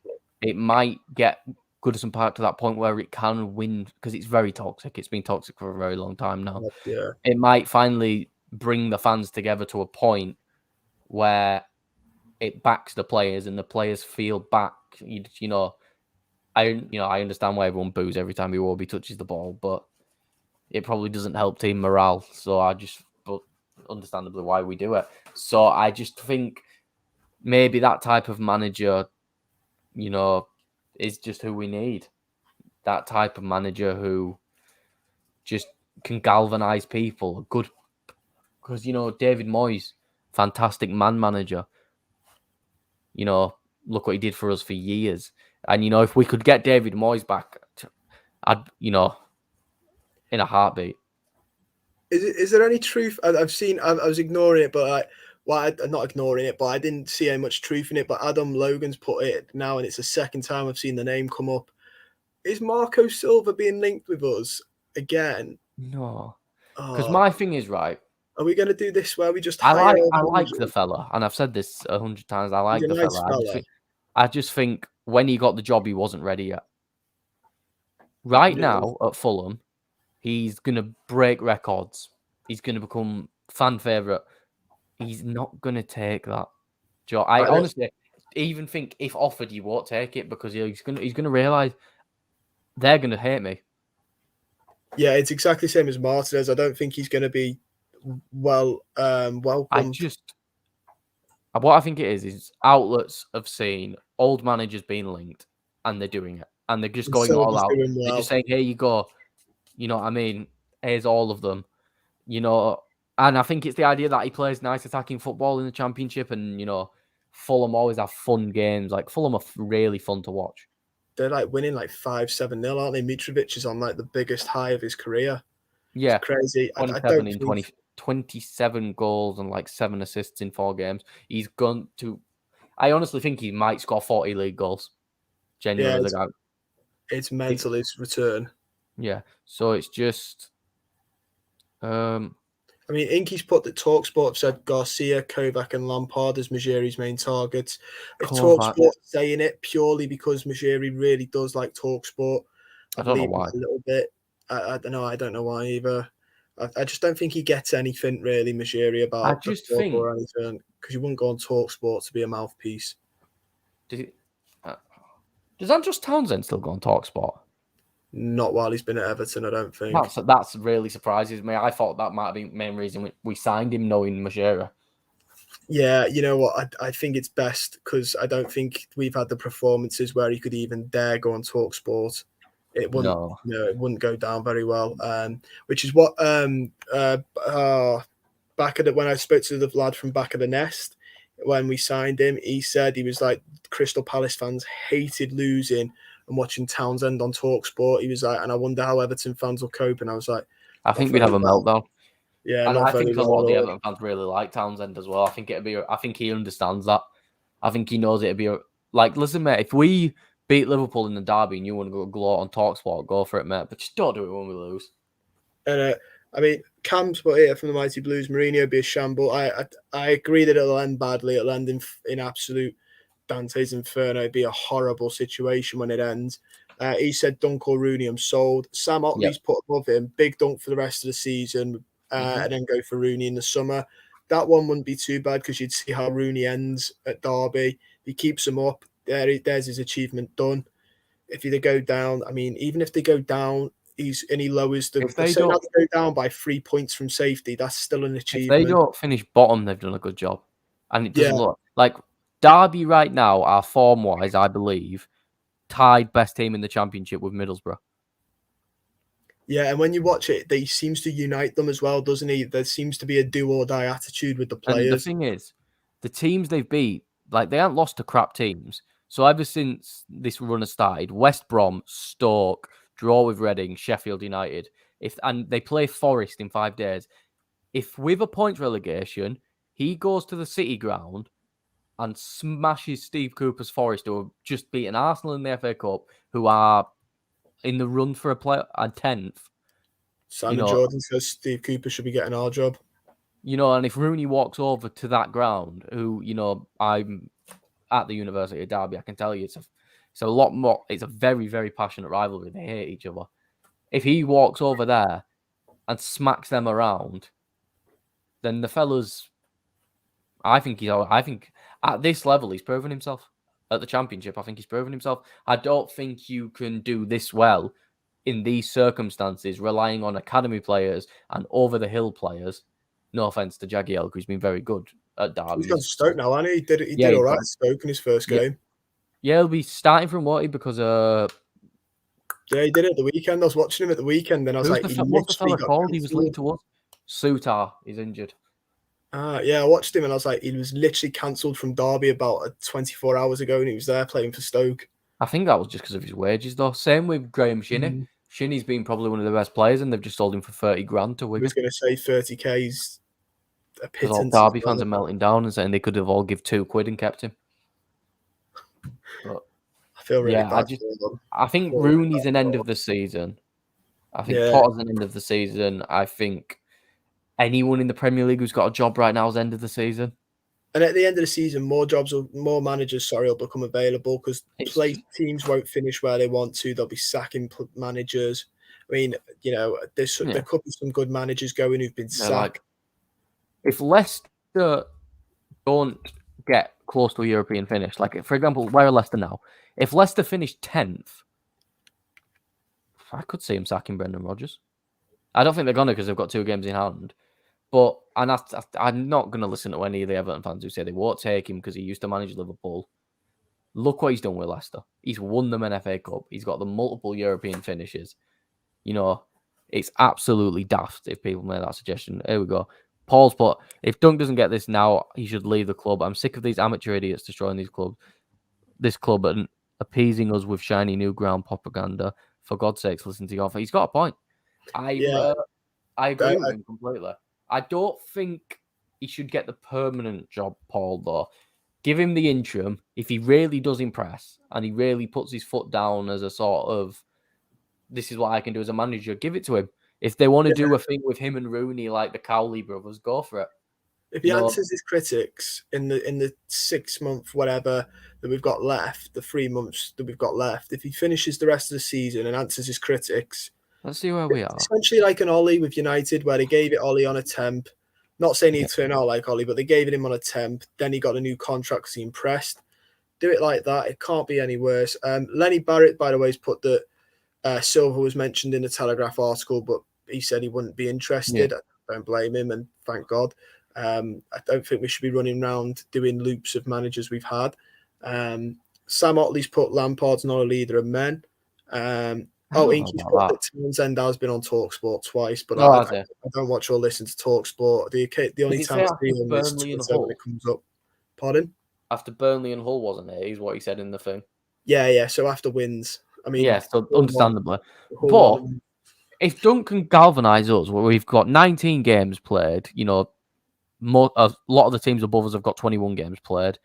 it might get Goodison Park to that point where it can win, because it's very toxic. It's been toxic for a very long time now. Yeah. It might finally bring the fans together to a point where it backs the players and the players feel back. I understand why everyone boos every time Iwobi touches the ball, but it probably doesn't help team morale. So but understandably why we do it. So I just think maybe that type of manager, is just who we need. That type of manager who just can galvanize people. Good, because David Moyes, fantastic man manager. Look what he did for us for years. And if we could get David Moyes back, I'd in a heartbeat. Is there any truth? I've seen. I was ignoring it, but I'm not ignoring it, but I didn't see any much truth in it. But Adam Logan's put it now, and it's the second time I've seen the name come up. Is Marco Silva being linked with us again? No, because my thing is, right. Are we going to do this where we just I hire? like the fella, and I've said this 100 times. I like the nice fella. I just think when he got the job, he wasn't ready yet. Right now at Fulham, he's going to break records. He's going to become fan favourite. He's not going to take that job. I honestly even think if offered, he won't take it because he's going to realise they're going to hate me. Yeah, it's exactly the same as Martinez. I don't think he's going to be welcomed. What I think it is outlets have seen old managers being linked, and they're doing it, and they're just going all out. They're just saying, "Here you go," you know what I mean? Here's all of them, And I think it's the idea that he plays nice attacking football in the Championship, and Fulham always have fun games. Like Fulham are really fun to watch. They're like winning like 5-7-0, aren't they? Mitrovic is on like the biggest high of his career. Yeah, it's crazy. 27 goals and like 7 assists in 4 games. He's gone to. I honestly think he might score 40 league goals. Genuinely, it's mental. His return. Yeah, so it's just. I mean, Inky's put that TalkSport said Garcia, Kovac, and Lampard as Majeri's main targets. If TalkSport saying it purely because Majeri really does like TalkSport, I don't know why. A little bit. I don't know. I don't know why either. I just don't think he gets anything really, Majeri, about the club or anything, because you wouldn't go on TalkSport to be a mouthpiece. Does Andros Townsend still go on TalkSport? Not while he's been at Everton, I don't think. That's really surprises me. I thought that might have been the main reason we signed him, knowing Majera. Yeah, you know what? I think it's best because I don't think we've had the performances where he could even dare go on TalkSport. It wouldn't, it wouldn't go down very well. Which is what back at when I spoke to the lad from Back of the Nest when we signed him, he said he was like Crystal Palace fans hated losing and watching Townsend on TalkSport. He was like, and I wonder how Everton fans will cope. And I was like, I think we'd have a meltdown. Yeah, and I think a lot of the Everton fans really like Townsend as well. I think I think he understands that. I think he knows it'd be like, listen, mate, if we beat Liverpool in the derby and you want to go gloat on TalkSport, go for it, mate. But just don't do it when we lose. And I mean, Cam's put here from the Mighty Blues, Mourinho be a shamble. I agree that it'll end badly. It'll end in absolute Dante's Inferno. It'd be a horrible situation when it ends. He said Dunk or Rooney, I'm sold. Sam Otley's put above him, big Dunk for the rest of the season, and then go for Rooney in the summer. That one wouldn't be too bad because you'd see how Rooney ends at Derby. He keeps him up. There's his achievement done. If they go down, I mean, even if they go down, he lowers them. If they don't go down by 3 points from safety, that's still an achievement. If they don't finish bottom, they've done a good job. And it doesn't look like Derby right now are form-wise, I believe, tied best team in the Championship with Middlesbrough. Yeah, and when you watch it, he seems to unite them as well, doesn't he? There seems to be a do-or-die attitude with the players. And the thing is, the teams they've beat, like, they haven't lost to crap teams. So ever since this run has started, West Brom, Stoke, draw with Reading, Sheffield United, and they play Forest in 5 days. If with a points relegation, he goes to the City ground and smashes Steve Cooper's Forest, who have just beaten Arsenal in the FA Cup, who are in the run for a 10th. Simon Jordan says Steve Cooper should be getting our job. And if Rooney walks over to that ground, who, I'm at the University of Derby, I can tell you it's a lot more. It's a very, very passionate rivalry. They hate each other. If he walks over there and smacks them around, then the fella's. I think at this level he's proven himself. At the Championship, I think he's proven himself. I don't think you can do this well in these circumstances, relying on academy players and over the hill players. No offense to Jagielka, who's been very good at Derby. He's gone to Stoke now, hasn't he? He did all right at Stoke in his first game. Yeah, he'll be starting from Watty because yeah, he did it at the weekend. I was watching him at the weekend, and I was like, what's the fella called? He was linked to us. Sutar is injured. Yeah, I watched him, and I was like, he was literally cancelled from Derby about 24 hours ago, and he was there playing for Stoke. I think that was just because of his wages, though. Same with Graham Shinnie. Shinnie's been probably one of the best players, and they've just sold him for 30 grand to Wigan. I was going to say 30k is a pittance. Because all Derby fans are melting down and saying they could have all give £2 and kept him. But I feel really bad. I think Rooney's an end of the season. I think Potter's an end of the season. I think anyone in the Premier League who's got a job right now is end of the season. And at the end of the season, more managers, will become available because teams won't finish where they want to. They'll be sacking managers. I mean, there could be some good managers going who've been sacked. If Leicester don't get close to a European finish, like for example, where are Leicester now? If Leicester finish 10th, I could see him sacking Brendan Rodgers. I don't think they're gonna because they've got 2 games in hand. But I'm not going to listen to any of the Everton fans who say they won't take him because he used to manage Liverpool. Look what he's done with Leicester. He's won them an FA Cup. He's got the multiple European finishes. It's absolutely daft if people make that suggestion. Here we go. Paul's put, if Dunk doesn't get this now, he should leave the club. I'm sick of these amateur idiots destroying this club and appeasing us with shiny new ground propaganda. For God's sakes, listen to your offer. He's got a point. I agree with him completely. I don't think he should get the permanent job, Paul, though. Give him the interim. If he really does impress and he really puts his foot down as a sort of, this is what I can do as a manager, give it to him. If they want to do a thing with him and Rooney like the Cowley brothers, go for it. If he answers his critics in the 6 month whatever that we've got left, the 3 months that we've got left, if he finishes the rest of the season and answers his critics, let's see where we are. Essentially like an Ollie with United, where they gave it Ollie on a temp. Not saying he'd turn out like Ollie, but they gave it him on a temp. Then he got a new contract because he impressed. Do it like that. It can't be any worse. Lenny Barrett, by the way, has put that Silva was mentioned in the Telegraph article, but he said he wouldn't be interested. Yeah. I don't blame him, and thank God. I don't think we should be running around doing loops of managers we've had. Sam Otley's put Lampard's not a leader of men. Inky's put that Townsend has been on TalkSport twice, but I don't watch or listen to TalkSport. The only time I see him is when it comes up. Pardon? After Burnley and Hull, wasn't it? Is what he said in the thing. Yeah. So after wins, I mean, so understandably. But if Dunk can galvanise us, where we've got 19 games played, a lot of the teams above us have got 21 games played.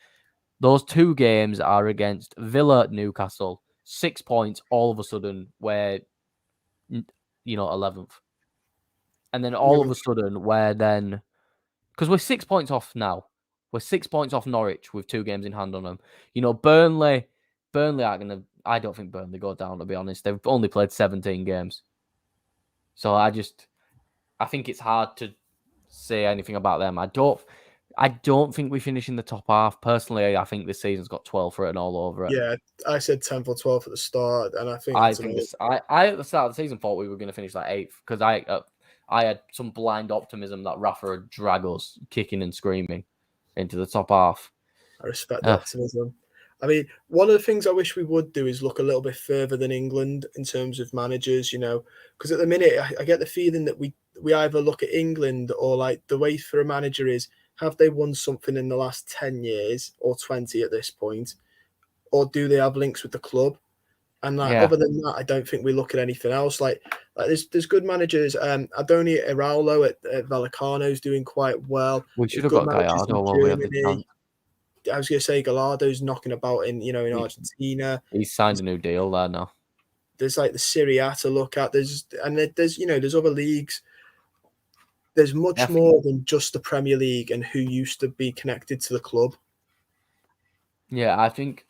Those 2 games are against Villa, Newcastle. 6 points all of a sudden we're 11th, and then all of a sudden because we're 6 points off now. We're 6 points off Norwich with 2 games in hand on them. Burnley aren't gonna. I don't think Burnley go down, to be honest. They've only played 17 games, so I think it's hard to say anything about them. I don't think we finish in the top half. Personally, I think this season's got 12 written all over it. Yeah, I said 10th or 12th at the start, and I think I at the start of the season thought we were going to finish like 8th because I had some blind optimism that Rafa would drag us kicking and screaming into the top half. I respect the optimism. I mean, one of the things I wish we would do is look a little bit further than England in terms of managers, because at the minute I get the feeling that we either look at England or like the way for a manager is, have they won something in the last 10 years or 20 at this point? Or do they have links with the club? And other than that, I don't think we look at anything else. Like there's good managers. Adoni Iraulo at Vallecano is doing quite well. We should have got Gallardo while we had the chance. I was going to say Gallardo's knocking about in Argentina. He's signed a new deal there now. There's like the Serie A to look at. There's other leagues. There's much more than just the Premier League and who used to be connected to the club. Yeah, I think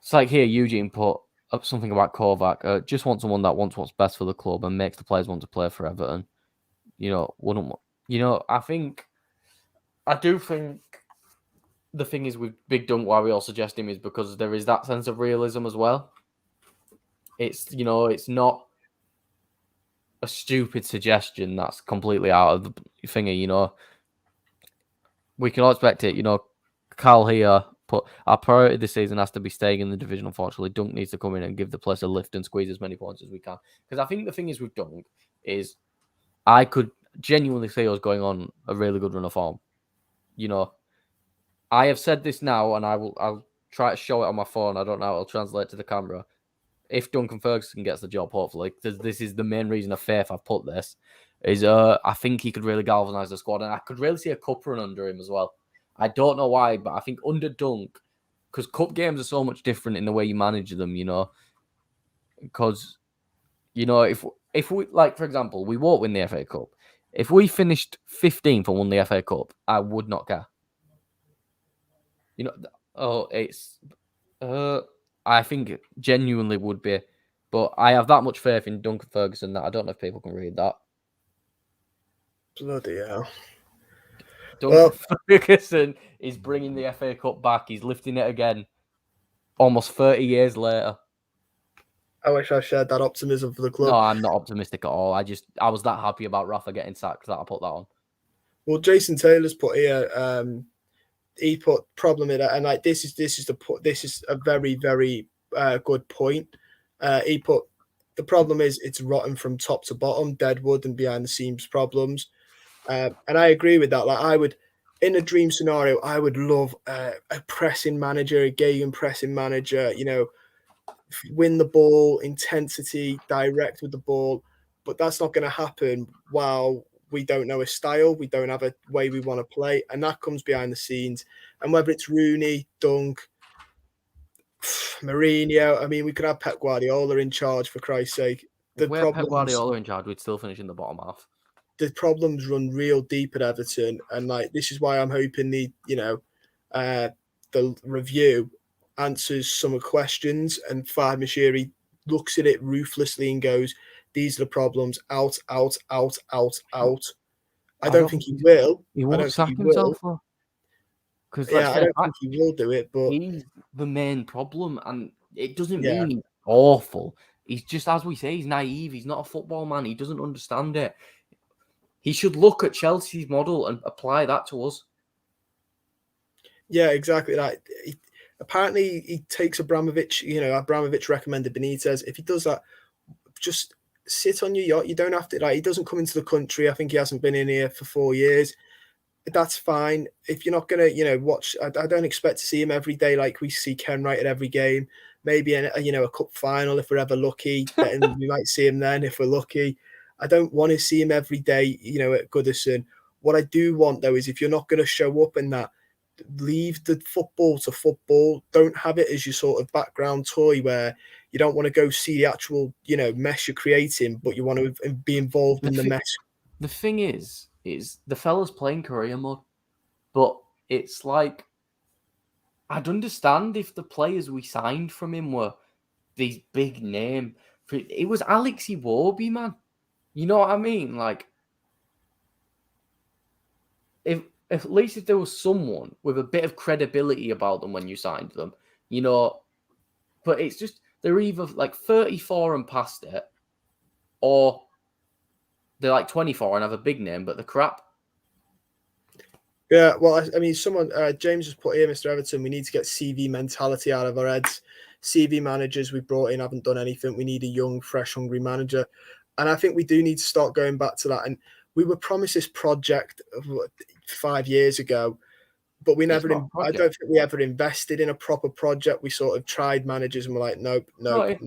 it's like here, Eugene put up something about Kovac. Just want someone that wants what's best for the club and makes the players want to play for Everton. I do think the thing is with Big Dunk, why we all suggest him is because there is that sense of realism as well. It's not a stupid suggestion that's completely out of the thingy. We can all expect it. Carl here put our priority this season has to be staying in the division. Unfortunately, Dunk needs to come in and give the place a lift and squeeze as many points as we can. Because I think the thing is with Dunk is I could genuinely see us going on a really good run of form. I have said this now, and I'll try to show it on my phone. I don't know how it'll translate to the camera. If Duncan Ferguson gets the job, hopefully, because this is the main reason of faith I've put this, is I think he could really galvanise the squad, and I could really see a cup run under him as well. I don't know why, but I think under Dunk, because cup games are so much different in the way you manage them, because, if we, like, for example, we won't win the FA Cup. If we finished 15th and won the FA Cup, I would not care. I think it genuinely would be, but I have that much faith in Duncan Ferguson that I don't know if people can read that. Bloody hell. Duncan Ferguson is bringing the FA Cup back. He's lifting it again almost 30 years later. I wish I shared that optimism for the club. No, I'm not optimistic at all. I was that happy about Rafa getting sacked that I put that on. Well, Jason Taylor's put here, he put problem in it, and like this is a very, very good point. He put the problem is it's rotten from top to bottom, deadwood and behind the scenes problems. And I agree with that. Like I would, in a dream scenario, I would love a pressing manager, a gegenpressing pressing manager, win the ball, intensity, direct with the ball. But that's not going to happen while we don't know his style. We don't have a way we want to play. And that comes behind the scenes. And whether it's Rooney, Dunk, Mourinho, I mean, we could have Pep Guardiola in charge, for Christ's sake. If we had Pep Guardiola in charge, we'd still finish in the bottom half. The problems run real deep at Everton. And like this is why I'm hoping the review answers some of the questions, and Fahd Moshiri looks at it ruthlessly and goes, these are the problems, out. I don't think he will. He won't sack himself, though. I don't think he will do it, but he's the main problem, and it doesn't mean he's awful. He's just, as we say, he's naive. He's not a football man. He doesn't understand it. He should look at Chelsea's model and apply that to us. Yeah, exactly. Like apparently he takes Abramovich. Abramovich recommended Benitez. If he does that, just sit on your yacht. You don't have to. Like he doesn't come into the country. I think he hasn't been in here for 4 years. That's fine. If you're not gonna, watch. I don't expect to see him every day like we see Ken Wright at every game. Maybe a cup final if we're ever lucky. Then we might see him then if we're lucky. I don't want to see him every day. At Goodison. What I do want though is if you're not going to show up in that, leave the football to football. Don't have it as your sort of background toy where you don't want to go see the actual, mess you're creating, but you want to be involved in the mess. The thing is the fella's playing career mode, but it's like, I'd understand if the players we signed from him were these big name. It was Alex Iwobi, man. You know what I mean? Like, if at least if there was someone with a bit of credibility about them when you signed them, but it's just, they're either like 34 and past it, or they're like 24 and have a big name, but they're crap. Yeah, well, I mean, James has put here, Mr. Everton, we need to get CV mentality out of our heads. CV managers we brought in haven't done anything. We need a young, fresh, hungry manager. And I think we do need to start going back to that. And we were promised this project 5 years ago, but I don't think we ever invested in a proper project. We sort of tried managers and we're like, nope. It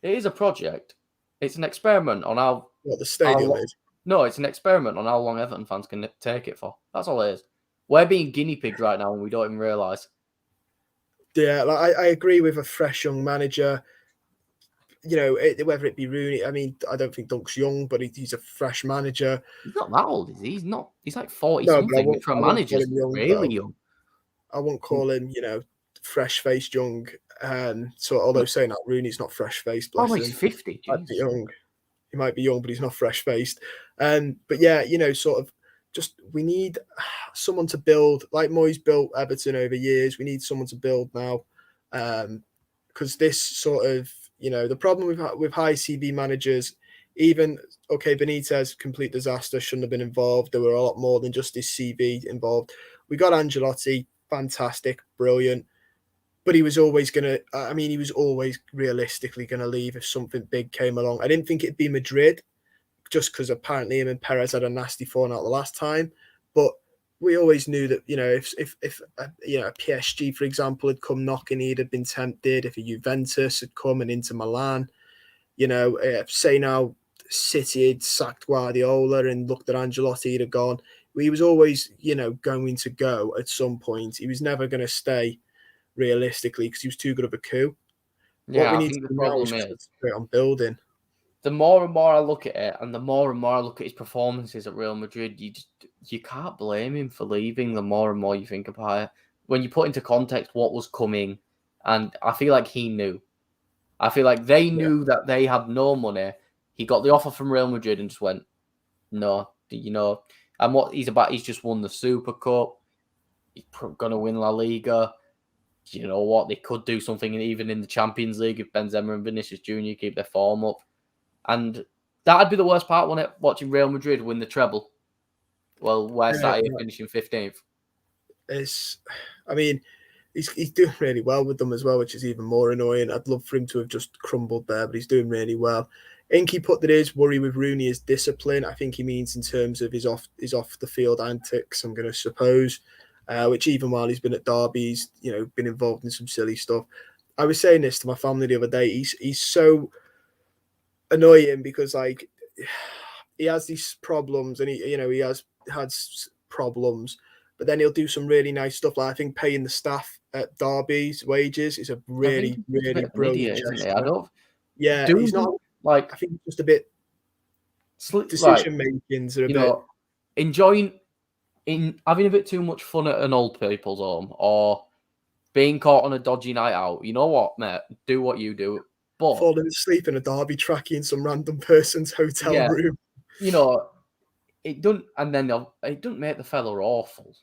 is a project. It's an experiment on how... What the stadium is? No, it's an experiment on how long Everton fans can take it for. That's all it is. We're being guinea pigs right now and we don't even realise. Yeah, like I agree with a fresh young manager. Whether it be Rooney, I mean, I don't think Dunk's young, but he's a fresh manager. He's not that old, is he? He's not. He's like 40-something, which for a manager is really young. I won't call him, fresh-faced young. Although saying that, Rooney's not fresh-faced. He's 50. He might be young. He might be young, but he's not fresh-faced. But yeah, sort of we need someone to build, like Moyes built Everton over years. We need someone to build now, because this sort of, the problem with high CV managers, even Benitez, complete disaster, shouldn't have been involved. There were a lot more than just his CV involved. We got Ancelotti, fantastic, brilliant, but he was always he was always realistically gonna leave if something big came along. I didn't think it'd be Madrid, just because apparently him and Perez had a nasty falling out the last time. But we always knew that, if a PSG, for example, had come knocking, he'd have been tempted. If a Juventus had come and into Milan, say now City had sacked Guardiola and looked at Ancelotti, he'd have gone. He was always, going to go at some point. He was never going to stay realistically because he was too good of a coup. Yeah, What we I need think to the do now is problem is concentrate on building. the more and more I look at it, and the more I look at his performances at Real Madrid, you can't blame him for leaving. The more and more you think about it, when you put into context what was coming, and I feel like he knew. I feel like they knew that they had no money. He got the offer from Real Madrid and just went, no, And what he's about, he's just won the Super Cup. He's going to win La Liga. You know what? They could do something even in the Champions League if Benzema and Vinicius Jr. keep their form up. And that'd be the worst part, wouldn't it? Watching Real Madrid win the treble. Well, we're sat here finishing 15th. He's doing really well with them as well, which is even more annoying. I'd love for him to have just crumbled there, but he's doing really well. Inky put that his worry with Rooney is discipline. I think he means in terms of his off the field antics, I'm going to suppose, which even while he's been at Derby, he's been involved in some silly stuff. I was saying this to my family the other day. He's so annoying because he has these problems, and he has had problems, but then he'll do some really nice stuff. Like I think paying the staff at Derby's wages is a really really brilliant gesture. I don't. Yeah, he's not like. I think just a bit decision makings are a bit enjoying having a bit too much fun at an old people's home or being caught on a dodgy night out. You know what, mate? Do what you do. But falling asleep in a Derby trackie in some random person's hotel room. It doesn't, and then it doesn't make the fella awful.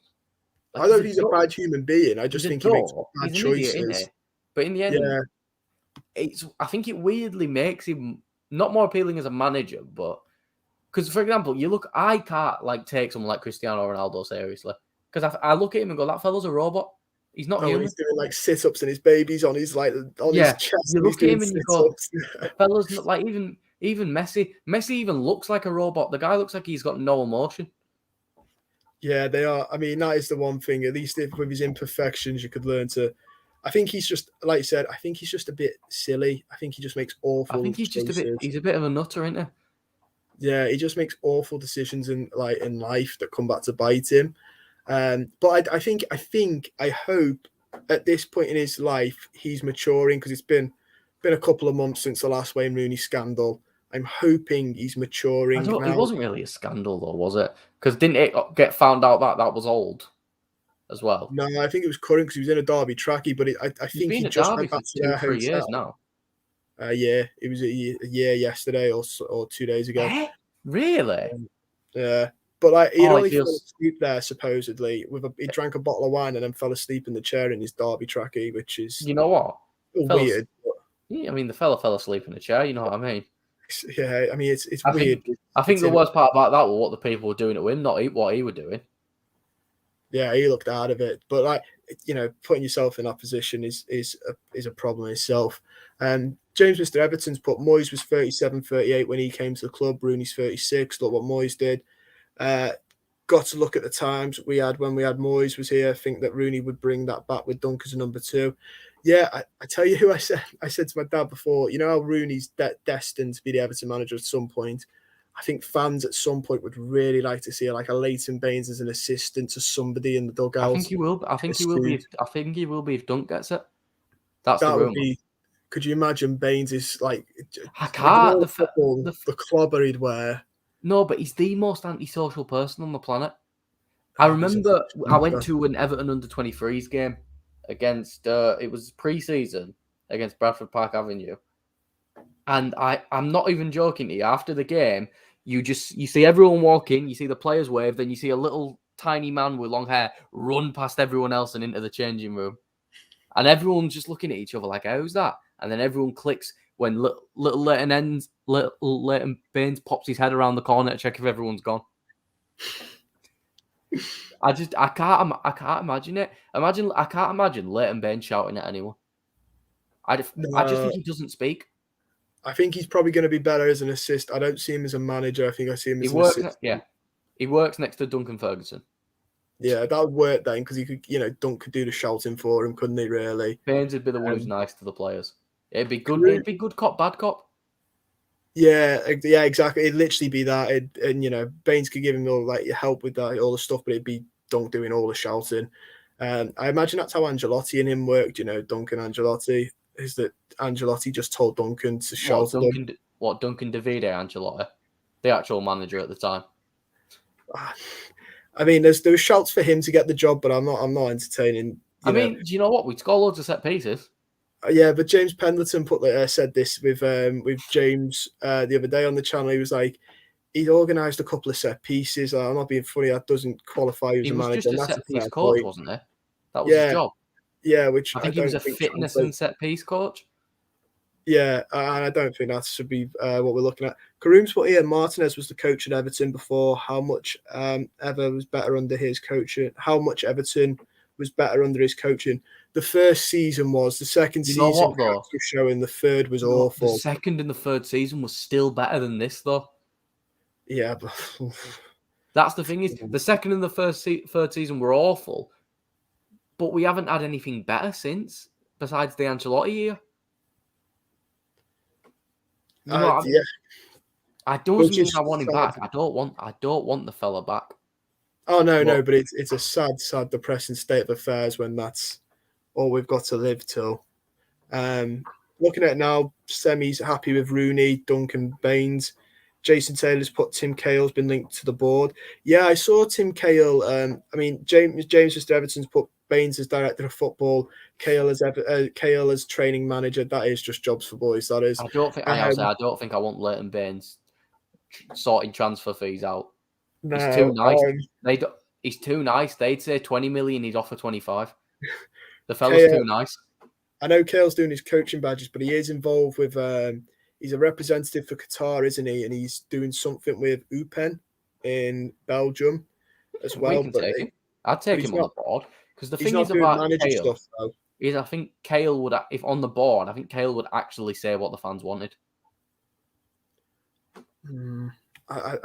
I don't think he's a bad human being. I just think he makes bad choices. Idiot, isn't he? But in the end, I think it weirdly makes him not more appealing as a manager, but because, for example, I can't take someone like Cristiano Ronaldo seriously because I look at him and go, that fella's a robot. He's not human. He's doing sit-ups and his baby's on his his chest. You look at him and you go, the fella's not even Messi. Messi even looks like a robot. The guy looks like he's got no emotion. Yeah, they are. I mean, that is the one thing. At least with his imperfections, you could learn to. I think he's just, like you said, I think he's just a bit silly. I think he just makes awful. I think he's choices. Just a bit. He's a bit of a nutter, isn't he? Yeah, he just makes awful decisions in life that come back to bite him. But I hope at this point in his life he's maturing, because it's been a couple of months since the last Wayne Rooney scandal. I'm hoping he's maturing. It wasn't really a scandal, though, was it? Because didn't it get found out that was old as well? No, I think it was current because he was in a Derby trackie, but I think he just went back to their hotel. 2-3 years now. Yeah, it was a year yesterday or 2 days ago. Really? Yeah. But he only fell asleep there, supposedly. He drank a bottle of wine and then fell asleep in the chair in his Derby trackie, which is... You know what? Weird. Yeah, I mean, the fella fell asleep in the chair, you know what I mean? Yeah, I mean, it's weird. I think the worst part about that was what the people were doing to him, not what he was doing. Yeah, he looked out of it. But, putting yourself in that position is a problem in itself. James Mr. Everton's put Moyes was 37, 38 when he came to the club. Rooney's 36. Look what Moyes did. Got to look at the times we had when we had Moyes was here. I think that Rooney would bring that back with Dunk as a number 2. Yeah, I tell you who I said to my dad before, how Rooney's destined to be the Everton manager at some point. I think fans at some point would really like to see a Leighton Baines as an assistant to somebody in the dugout. I think he will. I think he will be if Dunk gets it. That would be. Could you imagine Baines is I can't. The clobber he'd wear. No, but he's the most antisocial person on the planet. I remember I went to an Everton under-23s game against, it was pre-season, against Bradford Park Avenue. And I'm not even joking to you, after the game, You see everyone walk in, you see the players wave, then you see a little tiny man with long hair run past everyone else and into the changing room. And everyone's just looking at each other like, "Who's that?" And then everyone clicks when little Leighton Baines pops his head around the corner to check if everyone's gone. I can't imagine it. I can't imagine Leighton Baines shouting at anyone. I just think he doesn't speak. I think he's probably going to be better as an assist. I don't see him as a manager. I think I see him as an assistant. He works next to Duncan Ferguson. Yeah, that would work then because he could, Dunk could do the shouting for him, couldn't he? Really, Baines would be the one who's nice to the players. It'd be good. It'd be good cop, bad cop. Yeah, exactly. It'd literally be that, and Baines could give him all like help with that, all the stuff, but it'd be Dunk doing all the shouting. I imagine that's how Ancelotti and him worked. Duncan Ancelotti is that Ancelotti just told Duncan to shout at him. Duncan Davide Ancelotti, the actual manager at the time. I mean, there was shouts for him to get the job, but I'm not entertaining. Do you know what? We'd score loads of set pieces. Yeah, but James Pendleton said this with James the other day on the channel. He was like, he'd organised a couple of set pieces. I'm not being funny. That doesn't qualify you as a manager. He was just a set piece coach, wasn't he? That was his job. Yeah, which I think he was a fitness and set piece coach. Yeah, and I don't think that should be what we're looking at. Karoom's put here, Martinez was the coach at Everton before. How much Ever was better under his coaching? How much Everton was better under his coaching? The first season was. The second season was showing. The third was awful. The second and the third season was still better than this, though. Yeah, but that's the thing is the second and the third season were awful, but we haven't had anything better since besides the Ancelotti year. You know what I mean? Yeah. I don't mean I want him back. I don't want the fella back. Oh no, but it's a sad, depressing state of affairs when that's all we've got to live till. Looking at it now, Semi's happy with Rooney, Duncan, Baines. Jason Taylor's put Tim Cahill's been linked to the board. Yeah, I saw Tim Cahill. James Mr. Everton's put Baines as director of football, Cahill as training manager. That is just jobs for boys. That is. I don't think I want Leighton Baines sorting transfer fees out. No, he's too nice. He's too nice. They'd say 20 million. He'd offer 25. The fella's too nice. I know Cahill's doing his coaching badges, but he is involved with. He's a representative for Qatar, isn't he? And he's doing something with UPenn in Belgium as well. I'd take him on the board because the thing is about Cahill is I think Cahill would, if on the board, I think Cahill would actually say what the fans wanted. I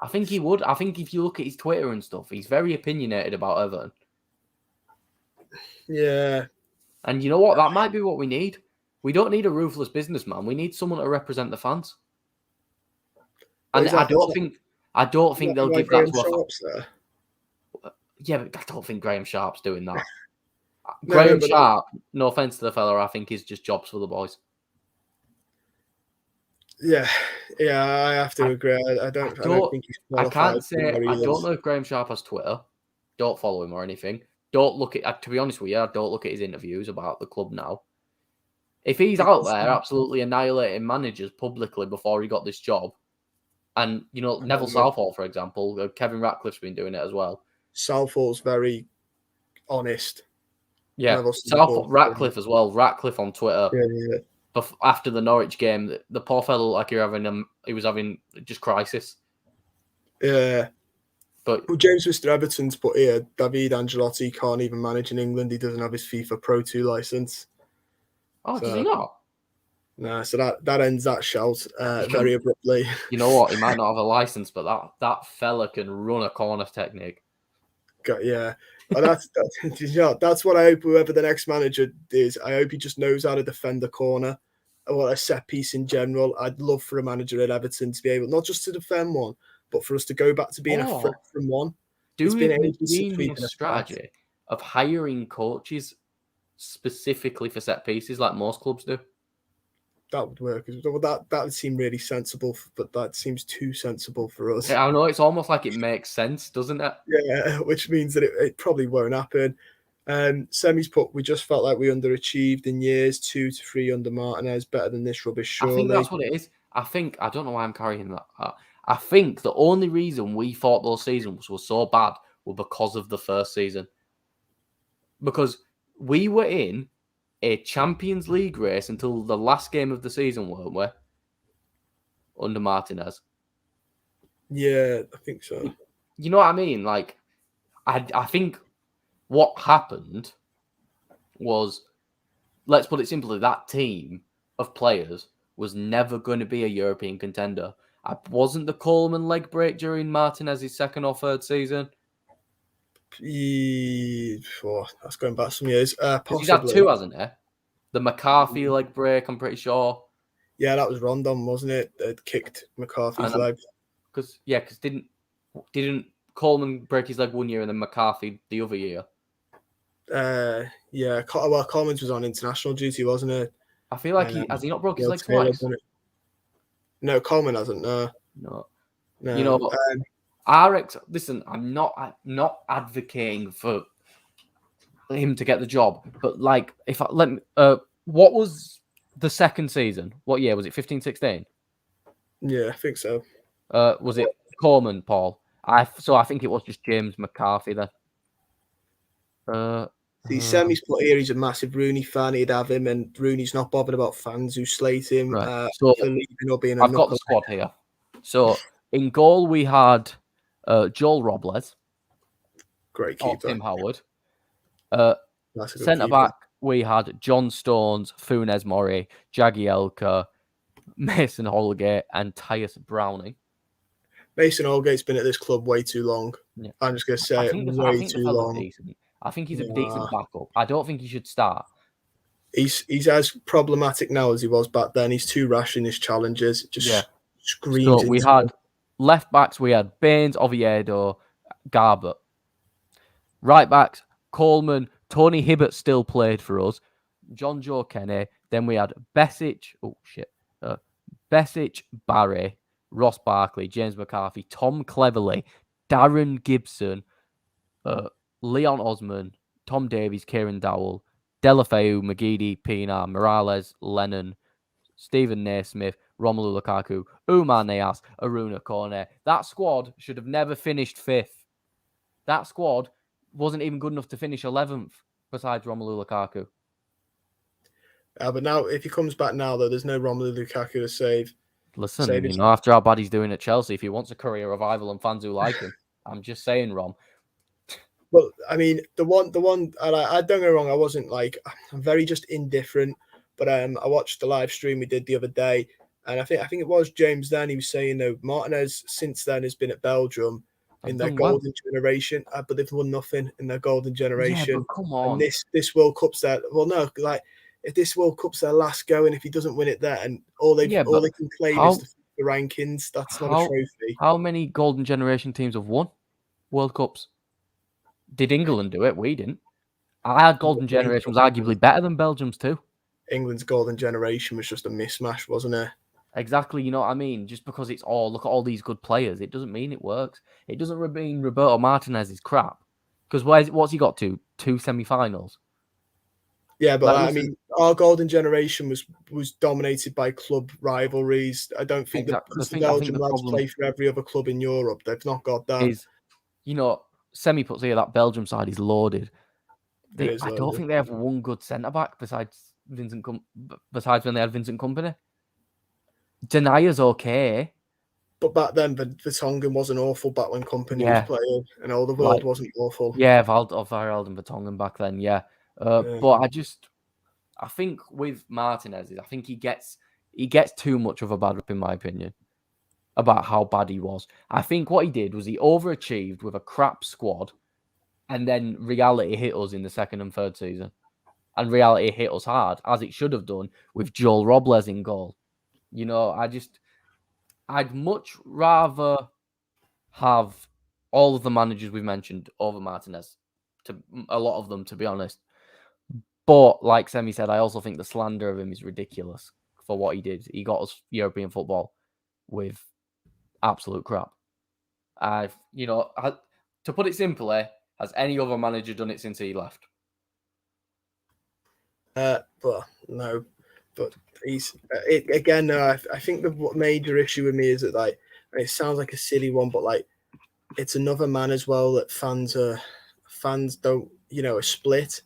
think he would. I think if you look at his Twitter and stuff, he's very opinionated about Everton. Yeah. And you know what? That might be what we need. We don't need a ruthless businessman. We need someone to represent the fans. And exactly. I don't think they'll give that to a. Yeah, but I don't think Graham Sharp's doing that. Graham Sharp, no offense to the fella, I think is just jobs for the boys. Yeah, I have to agree. I don't think he's qualified. I can't say. I don't know if Graham Sharp has Twitter. Don't follow him or anything. Don't look at. To be honest with you, I don't look at his interviews about the club now. If he's out there absolutely annihilating managers publicly before he got this job, and Neville Southall, for example, Kevin Ratcliffe's been doing it as well. Southall's very honest. Yeah, Ratcliffe as well. Ratcliffe on Twitter. Yeah. After the Norwich game, the poor fellow, like he was having just crisis. Yeah. But James Mr. Everton's put here, David Ancelotti can't even manage in England. He doesn't have his FIFA Pro 2 license. Oh, does he not? No, so that ends that shout very abruptly. You know what? He might not have a license, but that fella can run a corner technique. Yeah. That's what I hope whoever the next manager is. I hope he just knows how to defend the corner or a set piece in general. I'd love for a manager at Everton to be able not just to defend one, but for us to go back to being a threat from one. Doing a strategy of hiring coaches specifically for set pieces like most clubs do. That would work. That would seem really sensible, but that seems too sensible for us. Yeah, I know. It's almost like it makes sense, doesn't it? Yeah, which means that it probably won't happen. Semi's put, we just felt like we underachieved in years 2 to 3 under Martinez. Better than this rubbish, surely. I think that's what it is. I don't know why I'm carrying that. I think the only reason we thought those seasons were so bad were because of the first season. Because we were in a Champions League race until the last game of the season, weren't we? Under Martinez. Yeah, I think so. You know what I mean? Like, I think what happened was, let's put it simply, that team of players was never going to be a European contender. Wasn't the Coleman leg break during Martinez's second or third season? That's going back some years. Possibly. He's had two, hasn't he? The McCarthy leg break, I'm pretty sure. Yeah, that was Rondon, wasn't it? That kicked McCarthy's leg. Because didn't Coleman break his leg one year and then McCarthy the other year? Yeah. Well, Coleman was on international duty, wasn't it? I feel like has he not broke his leg twice? No, Coleman hasn't. No. You know, listen, I'm not advocating for him to get the job, but like, what was the second season? What year was it? 15-16? Yeah, I think so. Was it Coleman, Paul? I think it was just James McCarthy then. Semi's put here, he's a massive Rooney fan. He'd have him, and Rooney's not bothered about fans who slate him. Right. For leaving or being I've got the squad here. So in goal we had Joel Robles, great keeper. Tim Howard. Centre back we had John Stones, Funes Mori, Jagielka, Mason Holgate, and Tyus Browning. Mason Holgate's been at this club way too long. Yeah. I'm just going to say way too long. Decent. I think he's a decent backup. I don't think he should start. He's as problematic now as he was back then. He's too rash in his challenges. Just screams. So we had left backs. We had Baines, Oviedo, Garbutt. Right backs, Coleman, Tony Hibbert still played for us. John Joe Kenny. Then we had Besic. Besic, Barry, Ross Barkley, James McCarthy, Tom Cleverley, Darren Gibson, Leon Osman, Tom Davies, Kieran Dowell, Delafeu, McGeady, Pienaar, Morales, Lennon, Stephen Naismith, Romelu Lukaku, Umar Nias, Aruna Kone. That squad should have never finished 5th. That squad wasn't even good enough to finish 11th, besides Romelu Lukaku. But now, if he comes back now, though, there's no Romelu Lukaku to save. Listen, after how bad he's doing at Chelsea, if he wants a career revival and fans who like him, I'm just saying, Rom. Well, I mean, the one, I don't get me wrong, I wasn't like, I'm very just indifferent, but I watched the live stream we did the other day, and I think it was James then, he was saying, though, Martinez since then has been at Belgium in their golden generation, but they've won nothing in their golden generation. Yeah, but come on. And this World Cup's their, well, no, like, if this World Cup's their last go, and if he doesn't win it then, all they can claim is the rankings. That's not a trophy. How many golden generation teams have won World Cups? Did England do it? We didn't. I had golden generation was arguably better than Belgium's too. England's golden generation was just a mismatch, wasn't it? Exactly, you know what I mean? Just because it's look at all these good players, it doesn't mean it works. It doesn't mean Roberto Martinez is crap. Because what's he got to? 2 semi-finals? Yeah, but I mean, our golden generation was dominated by club rivalries. I don't think the Belgian lads play for every other club in Europe. They've not got that. Semi puts here that Belgium side is loaded. I don't think they have one good centre-back besides when they had Vincent Kompany. Denaya's okay. But back then, Vertonghen wasn't awful back when Kompany was playing, and all the world wasn't awful. Yeah, Alderweireld and Vertonghen back then, yeah. But I think with Martinez, I think he gets too much of a bad rap, in my opinion, about how bad he was. I think what he did was he overachieved with a crap squad, and then reality hit us in the second and third season. And reality hit us hard, as it should have done, with Joel Robles in goal. You know, I'd much rather have all of the managers we've mentioned over Martinez. A lot of them, to be honest. But, like Semi said, I also think the slander of him is ridiculous for what he did. He got us European football with absolute crap. To put it simply, has any other manager done it since he left? Well, no. But he's again. I think the major issue with me is that, like, It sounds like a silly one, but like it's another man as well that fans don't are split,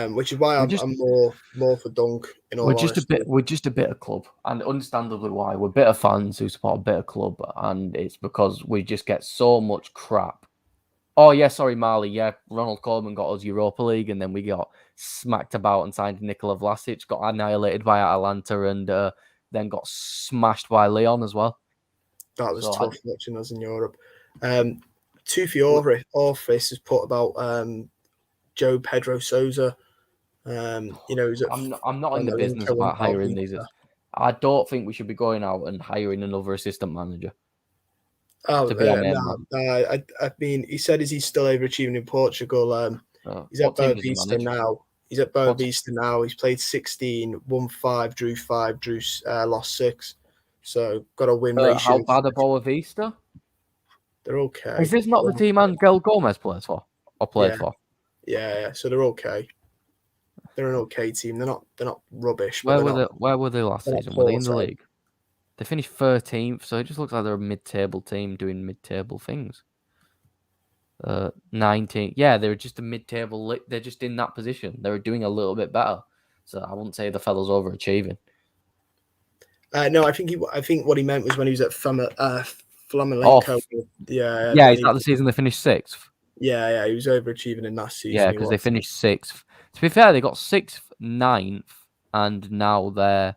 which is why I'm more for Dunk. In all honesty, we're just a bitter club, and understandably why we're bitter fans who support a bitter club, and it's because we just get so much crap. Oh yeah, sorry Marley. Yeah, Ronald Koeman got us Europa League, and then we got smacked about and signed Nikola Vlasic, got annihilated by Atalanta, and then got smashed by Lyon as well. That was tough watching us in Europe. Toffee Office has put about Joe Pedro Sousa. I'm not in the business about hiring these. I don't think we should be going out and hiring another assistant manager. To be I mean, he said he's still overachieving in Portugal. He's at Boavista now. He's played 16, won 5, drew 5, lost 6. So got a win ratio. How bad are Boavista? They're okay. Is this not the team Angel Gomez plays for or played for? Yeah. So they're okay. They're an okay team. They're not rubbish. Where were they last season? Were they in the league? They finished 13th, so it just looks like they're a mid-table team doing mid-table things. 19th, yeah, they're just a mid-table. They're just in that position. They're doing a little bit better, so I wouldn't say the fella's overachieving. No, I think what he meant was when he was at Flamengo. Yeah, is that the season they finished 6th? Yeah, he was overachieving in that season. Yeah, because they finished 6th. To be fair, they got 6th, 9th, and now they're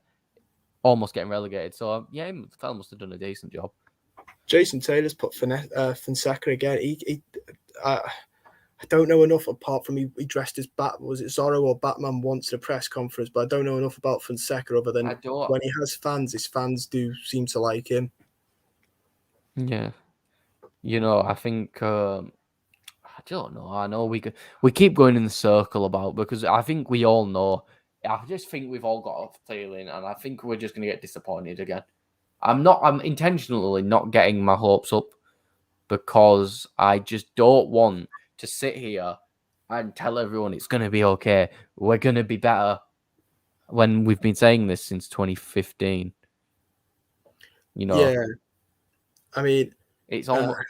almost getting relegated. So yeah, the fella must have done a decent job. Jason Taylor's put Fonseca again. I don't know enough apart from he dressed as was it Zorro or Batman once at a press conference, but I don't know enough about Fonseca other than when he has fans, his fans do seem to like him. Yeah, I think I don't know. I know we keep going in the circle because I think we all know. I just think we've all got a feeling, and I think we're just going to get disappointed again. I'm intentionally not getting my hopes up because I just don't want to sit here and tell everyone it's going to be okay. We're going to be better when we've been saying this since 2015. Yeah. I mean, it's almost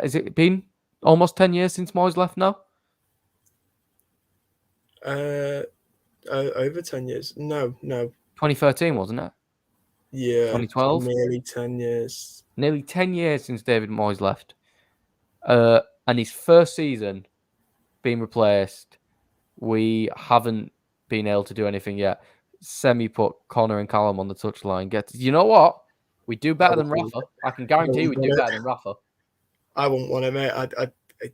has it been almost 10 years since Moyes left now? Over 10 years. No. 2013, wasn't it? Yeah. 2012? Nearly 10 years. Nearly 10 years since David Moyes left. And his first season being replaced, we haven't been able to do anything yet. Semi put Connor and Callum on the touchline. You know what? We do better than Rafa. I can guarantee we do better than Rafa. I wouldn't want it, mate.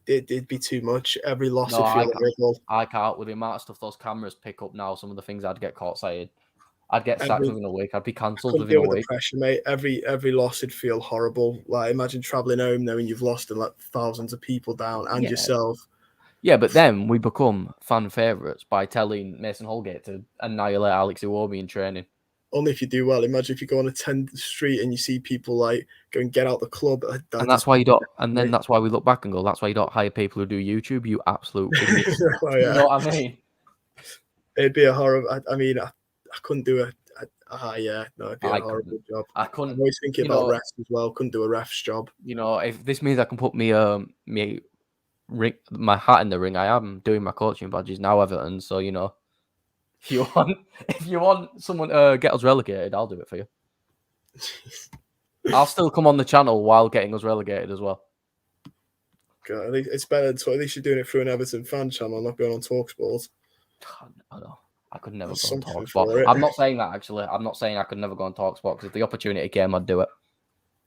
It'd be too much. Every loss would feel horrible. I can't. With the amount of stuff those cameras pick up now, some of the things I'd get caught saying, I'd get sacked within a week. I'd be cancelled within a week. The pressure, mate. Every loss would feel horrible. Like imagine traveling home knowing you've lost and let thousands of people down and yourself. Yeah, but then we become fan favourites by telling Mason Holgate to annihilate Alex Iwobi in training. Only if you do well. Imagine if you go on a 10th street and you see people like go and get out the club. And that's why you don't. And then that's why we look back and go, that's why you don't hire people who do YouTube. You absolute idiots. You know what I mean? It'd be a horrible. I mean, I couldn't do it. It'd be a horrible job. I couldn't. I'm always thinking about refs as well. Couldn't do a ref's job. If this means I can put my hat in the ring, I am doing my coaching badges now, Everton. So if you want someone to get us relegated, I'll do it for you. I'll still come on the channel while getting us relegated as well. God, I think it's better. At least you're doing it through an Everton fan channel, not going on TalkSport. I know. I could never go on TalkSport. I'm not saying that actually. I'm not saying I could never go on TalkSport because if the opportunity came, I'd do it.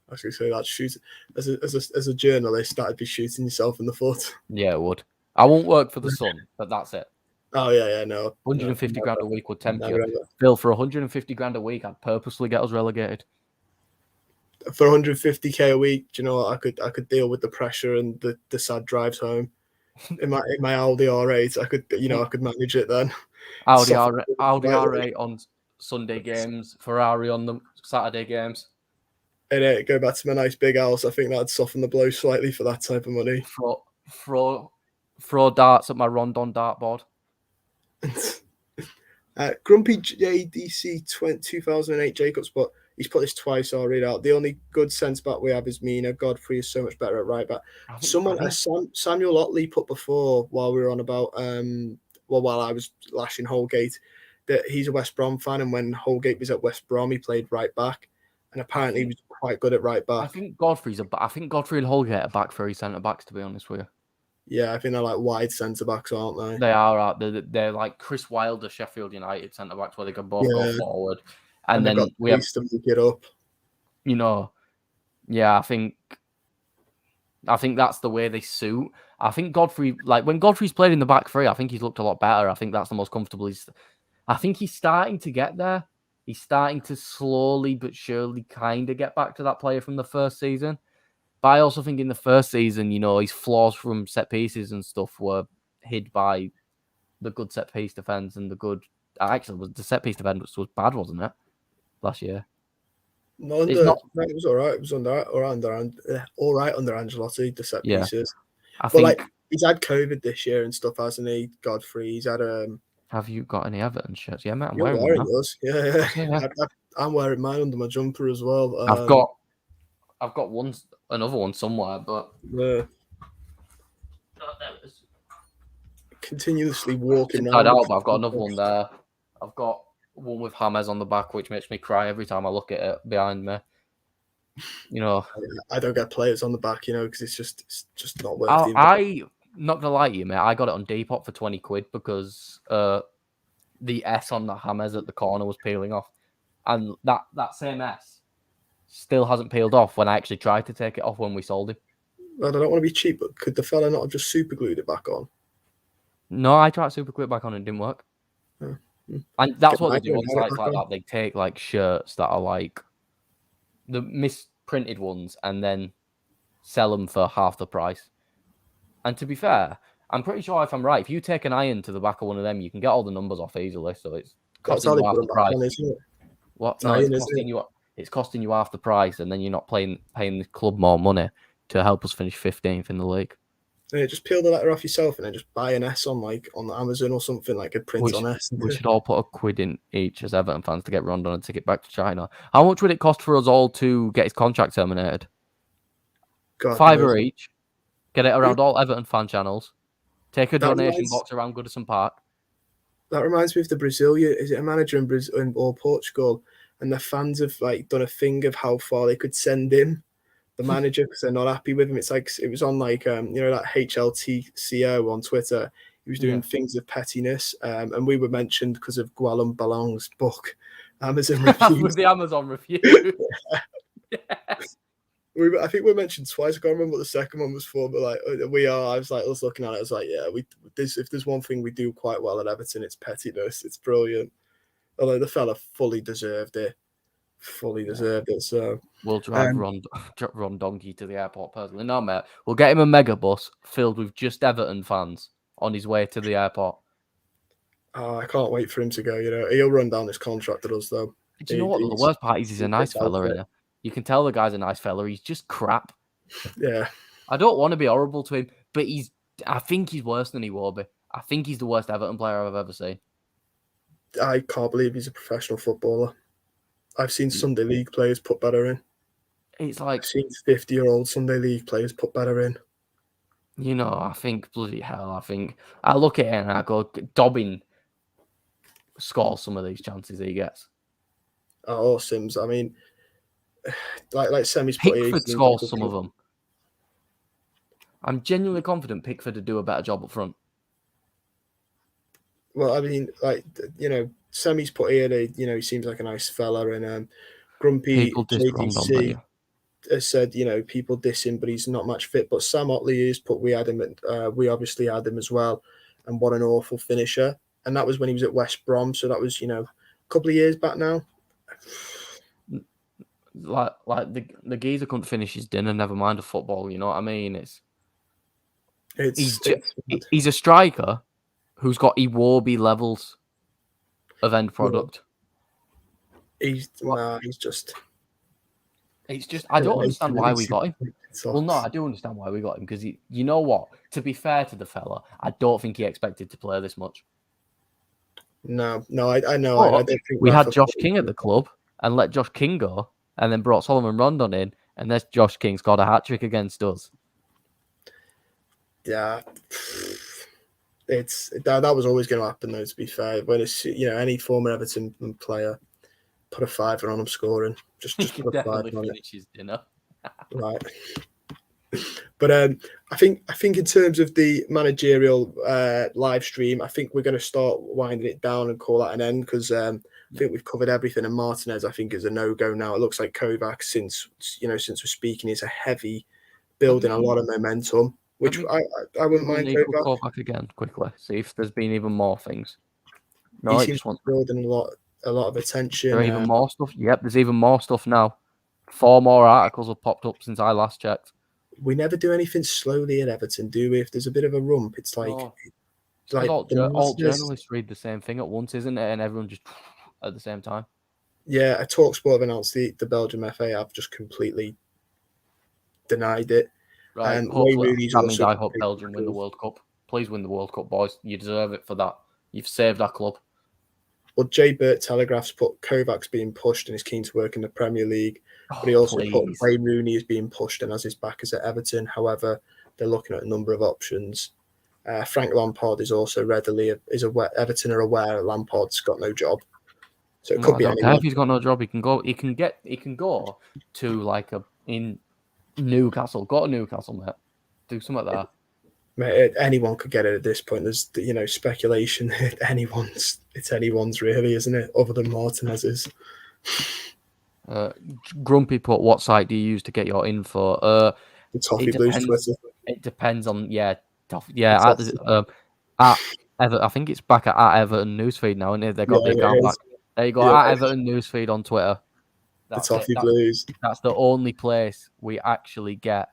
I was going to say that shoot as a journalist, that'd be shooting yourself in the foot. Yeah, it would. I won't work for the Sun, but that's it. Oh yeah, no. 150 grand a week would tempt you. Phil, for 150 grand a week, I'd purposely get us relegated. For 150k a week, do you know what? I could deal with the pressure and the sad drives home. In my Audi R8, I could manage it then. Audi R8 on Sunday games, Ferrari on the Saturday games. And go back to my nice big house. I think that'd soften the blow slightly for that type of money. Throw darts at my Rondon dartboard. Grumpy JDC 2008 Jacobs, but He's put this twice. I'll read out. The only good centre back we have is Mina. Godfrey is so much better at right back. Samuel Otley put before while we were on about while I was lashing Holgate, that he's a West Brom fan, and when Holgate was at West Brom, he played right back, and apparently he was quite good at right back. I think Godfrey and Holgate are back three centre backs, to be honest with you. Yeah, I think they're like wide centre backs, aren't they? They are. They're like Chris Wilder, Sheffield United centre backs, where they can both go forward, and then we have to make it up. You know, yeah, I think that's the way they suit. I think Godfrey, like when Godfrey's played in the back three, I think he's looked a lot better. I think that's the most comfortable. I think he's starting to get there. He's starting to slowly but surely kind of get back to that player from the first season. But I also think in the first season, his flaws from set pieces and stuff were hid by the good set piece defense and the good. Actually, the set piece defense was bad, wasn't it, last year? No, it was all right. It was all right under Ancelotti, the set pieces. But he's had COVID this year and stuff, hasn't he? Godfrey, he's had Have you got any Everton shirts? Yeah, mate, I'm wearing yours. Yeah. I'm wearing mine under my jumper as well. I've got another one somewhere, but continuously walking inside out. But I've got another one there. I've got one with James on the back, which makes me cry every time I look at it behind me. I don't get players on the back, because it's just not worth it. Not gonna lie to you, mate. I got it on Depop for 20 quid because the S on the James at the corner was peeling off, and that same S still hasn't peeled off when I actually tried to take it off when we sold him. Well, I don't want to be cheap, but could the fella not have just super glued it back on? No, I tried to super glue it back on and it didn't work. And that's what they do on sites like that. They take like shirts that are like the misprinted ones and then sell them for half the price. And to be fair, I'm pretty sure if I'm right, if you take an iron to the back of one of them, you can get all the numbers off easily. So it's costing you half the price. What? No, it's costing you half the price, and then you're not paying the club more money to help us finish 15th in the league. Yeah, just peel the letter off yourself and then just buy an S on Amazon or something, like a print on S. We should all put a quid in each as Everton fans to get Rondon a ticket back to China. How much would it cost for us all to get his contract terminated? £5 each. Get it around all Everton fan channels. Take a donation box around Goodison Park. That reminds me of the Brazilian. Is it a manager in Brazil or Portugal? And the fans have done a thing of how far they could send him, the manager, because they're not happy with him. It's like it was on that HLTCO on Twitter. He was doing things of pettiness, and we were mentioned because of Guillaume Ballon's book, Amazon reviews. With the Amazon review. Yes. I think we mentioned twice. I can't remember what the second one was for, but I was looking at it. I was like, yeah, if there's one thing we do quite well at Everton, it's pettiness. It's brilliant. Although the fella fully deserved it. So we'll drive Ron Donkey to the airport personally. No, mate, we'll get him a mega bus filled with just Everton fans on his way to the airport. Oh, I can't wait for him to go. He'll run down this contract at us, though. Do you know what? The worst part is he's a nice fella, isn't he? You can tell the guy's a nice fella. He's just crap. Yeah. I don't want to be horrible to him, but I think he's worse than he will be. I think he's the worst Everton player I've ever seen. I can't believe he's a professional footballer. I've seen Sunday League players put better in. It's like I've seen 50-year-old Sunday League players put better in. I think bloody hell. I look at it and I go, Dobbin scores some of these chances he gets. Oh, Sims. I mean, like Semi's Pickford scores some of them. I'm genuinely confident Pickford would do a better job up front. Well, I mean, Semi's put here, he seems like a nice fella, and Grumpy JDC has said, people diss him, but he's not much fit. But Sam Otley is put, we obviously had him as well, and what an awful finisher. And that was when he was at West Brom, so that was, a couple of years back now. Like the geezer couldn't finish his dinner, never mind a football, you know what I mean? He's a striker who's got Iwobi levels of end product. It's just I don't understand why we got him. Well, no, I do understand why we got him, because you know what? To be fair to the fella, I don't think he expected to play this much. No, I know. I don't think we had Josh King at the club, and let Josh King go, and then brought Solomon Rondon in, and there's Josh King scored a hat-trick against us. Yeah, that was always going to happen, though, to be fair. When it's, any former Everton player, put a fiver on him scoring. Just put a fiver on finish his dinner. Right. But I think in terms of the managerial live stream, I think we're going to start winding it down and call that an end, because I think we've covered everything. And Martinez, I think, is a no-go now. It looks like Kovac, since we're speaking, is a heavy building a lot of momentum, which I wouldn't mind. Kovac again quickly. See if there's been even more things. No, he seems to be building a lot of attention. There are even more stuff. Yep, there's even more stuff now. 4 more articles have popped up since I last checked. We never do anything slowly at Everton, do we? If there's a bit of a rump, it's like... all journalists read the same thing at once, isn't it? And everyone just at the same time. Yeah, a TalkSport have announced the Belgium FA have just completely denied it. Right, and that means I hope Belgium win the World Cup. Please win the World Cup, boys. You deserve it for that. You've saved our club. Well, Jay Burt Telegraph's put Kovac's being pushed and is keen to work in the Premier League. But he also put Wayne Rooney is being pushed and has his backers at Everton. However, they're looking at a number of options. Frank Lampard is also Everton are aware Lampard's got no job. So it could be anyone. If he's got no job, he can go. He can go to in Newcastle. Go to Newcastle, mate. Do something like that. Mate, anyone could get it at this point. There's speculation. It's anyone's really, isn't it? Other than Martinez's. Grumpy put, what site do you use to get your info? The Toffee Blues Twitter. It depends on Toffee. Yeah, at Everton, I think it's back at Everton Newsfeed now, and they got the account back. There you go, at Everton Newsfeed on Twitter. That's the Toffee Blues. That's the only place we actually get.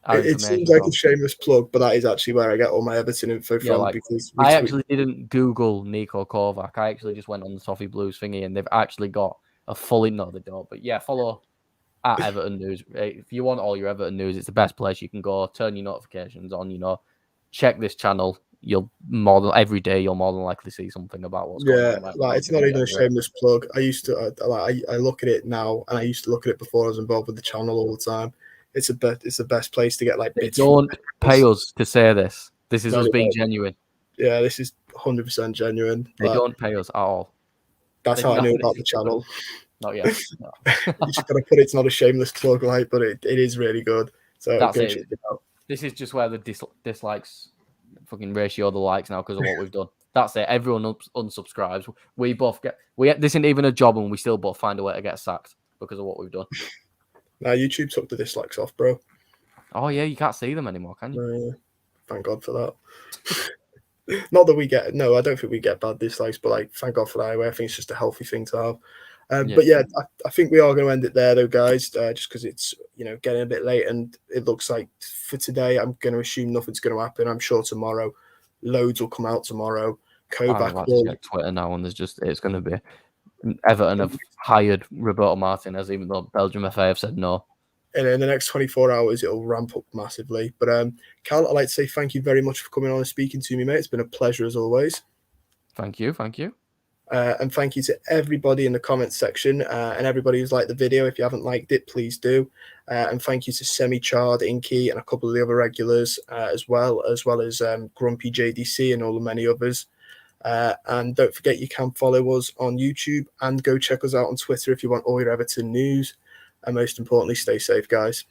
It seems like a shameless plug, but that is actually where I get all my Everton info from. Because I actually didn't Google Niko Kovac. I actually just went on the Toffee Blues thingy, and they've actually got a fully... No, they don't. But yeah, follow at Everton News. If you want all your Everton news, it's the best place you can go. Turn your notifications on, check this channel. Every day you'll more than likely see something about what's going on. Yeah, it's not even a shameless plug. I used to I look at it now, and I used to look at it before I was involved with the channel all the time. It's the best place to get bits. Don't pay us to say this. This is us being genuine. Yeah, this is 100% genuine. They don't pay us at all. That's how I knew about the channel. Not yet. No. You just gotta put it's not a shameless plug, but it is really good. So that's it. This is just where the dislikes fucking ratio the likes now because of what we've done. That's it. Everyone unsubscribes. We both get. This isn't even a job, and we still both find a way to get sacked because of what we've done. Now YouTube took the dislikes off, bro. Oh yeah, you can't see them anymore, can you? Thank God for that. Not that we get. No, I don't think we get bad dislikes, but thank God for that. I think it's just a healthy thing to have. But yeah, I think we are going to end it there, though, guys. Just because it's getting a bit late, and it looks like for today, I'm going to assume nothing's going to happen. I'm sure tomorrow, loads will come out tomorrow. Kovac will check Twitter now, and it's going to be. Everton have hired Roberto Martinez, even though Belgium FA have said no. And in the next 24 hours, it'll ramp up massively. But Cal, I'd like to say thank you very much for coming on and speaking to me, mate. It's been a pleasure as always. Thank you. And thank you to everybody in the comments section and everybody who's liked the video. If you haven't liked it, please do. And thank you to Semi-Chard, Inky, and a couple of the other regulars as well as Grumpy JDC and all the many others. And don't forget you can follow us on YouTube and go check us out on Twitter if you want all your Everton news. And most importantly, stay safe, guys.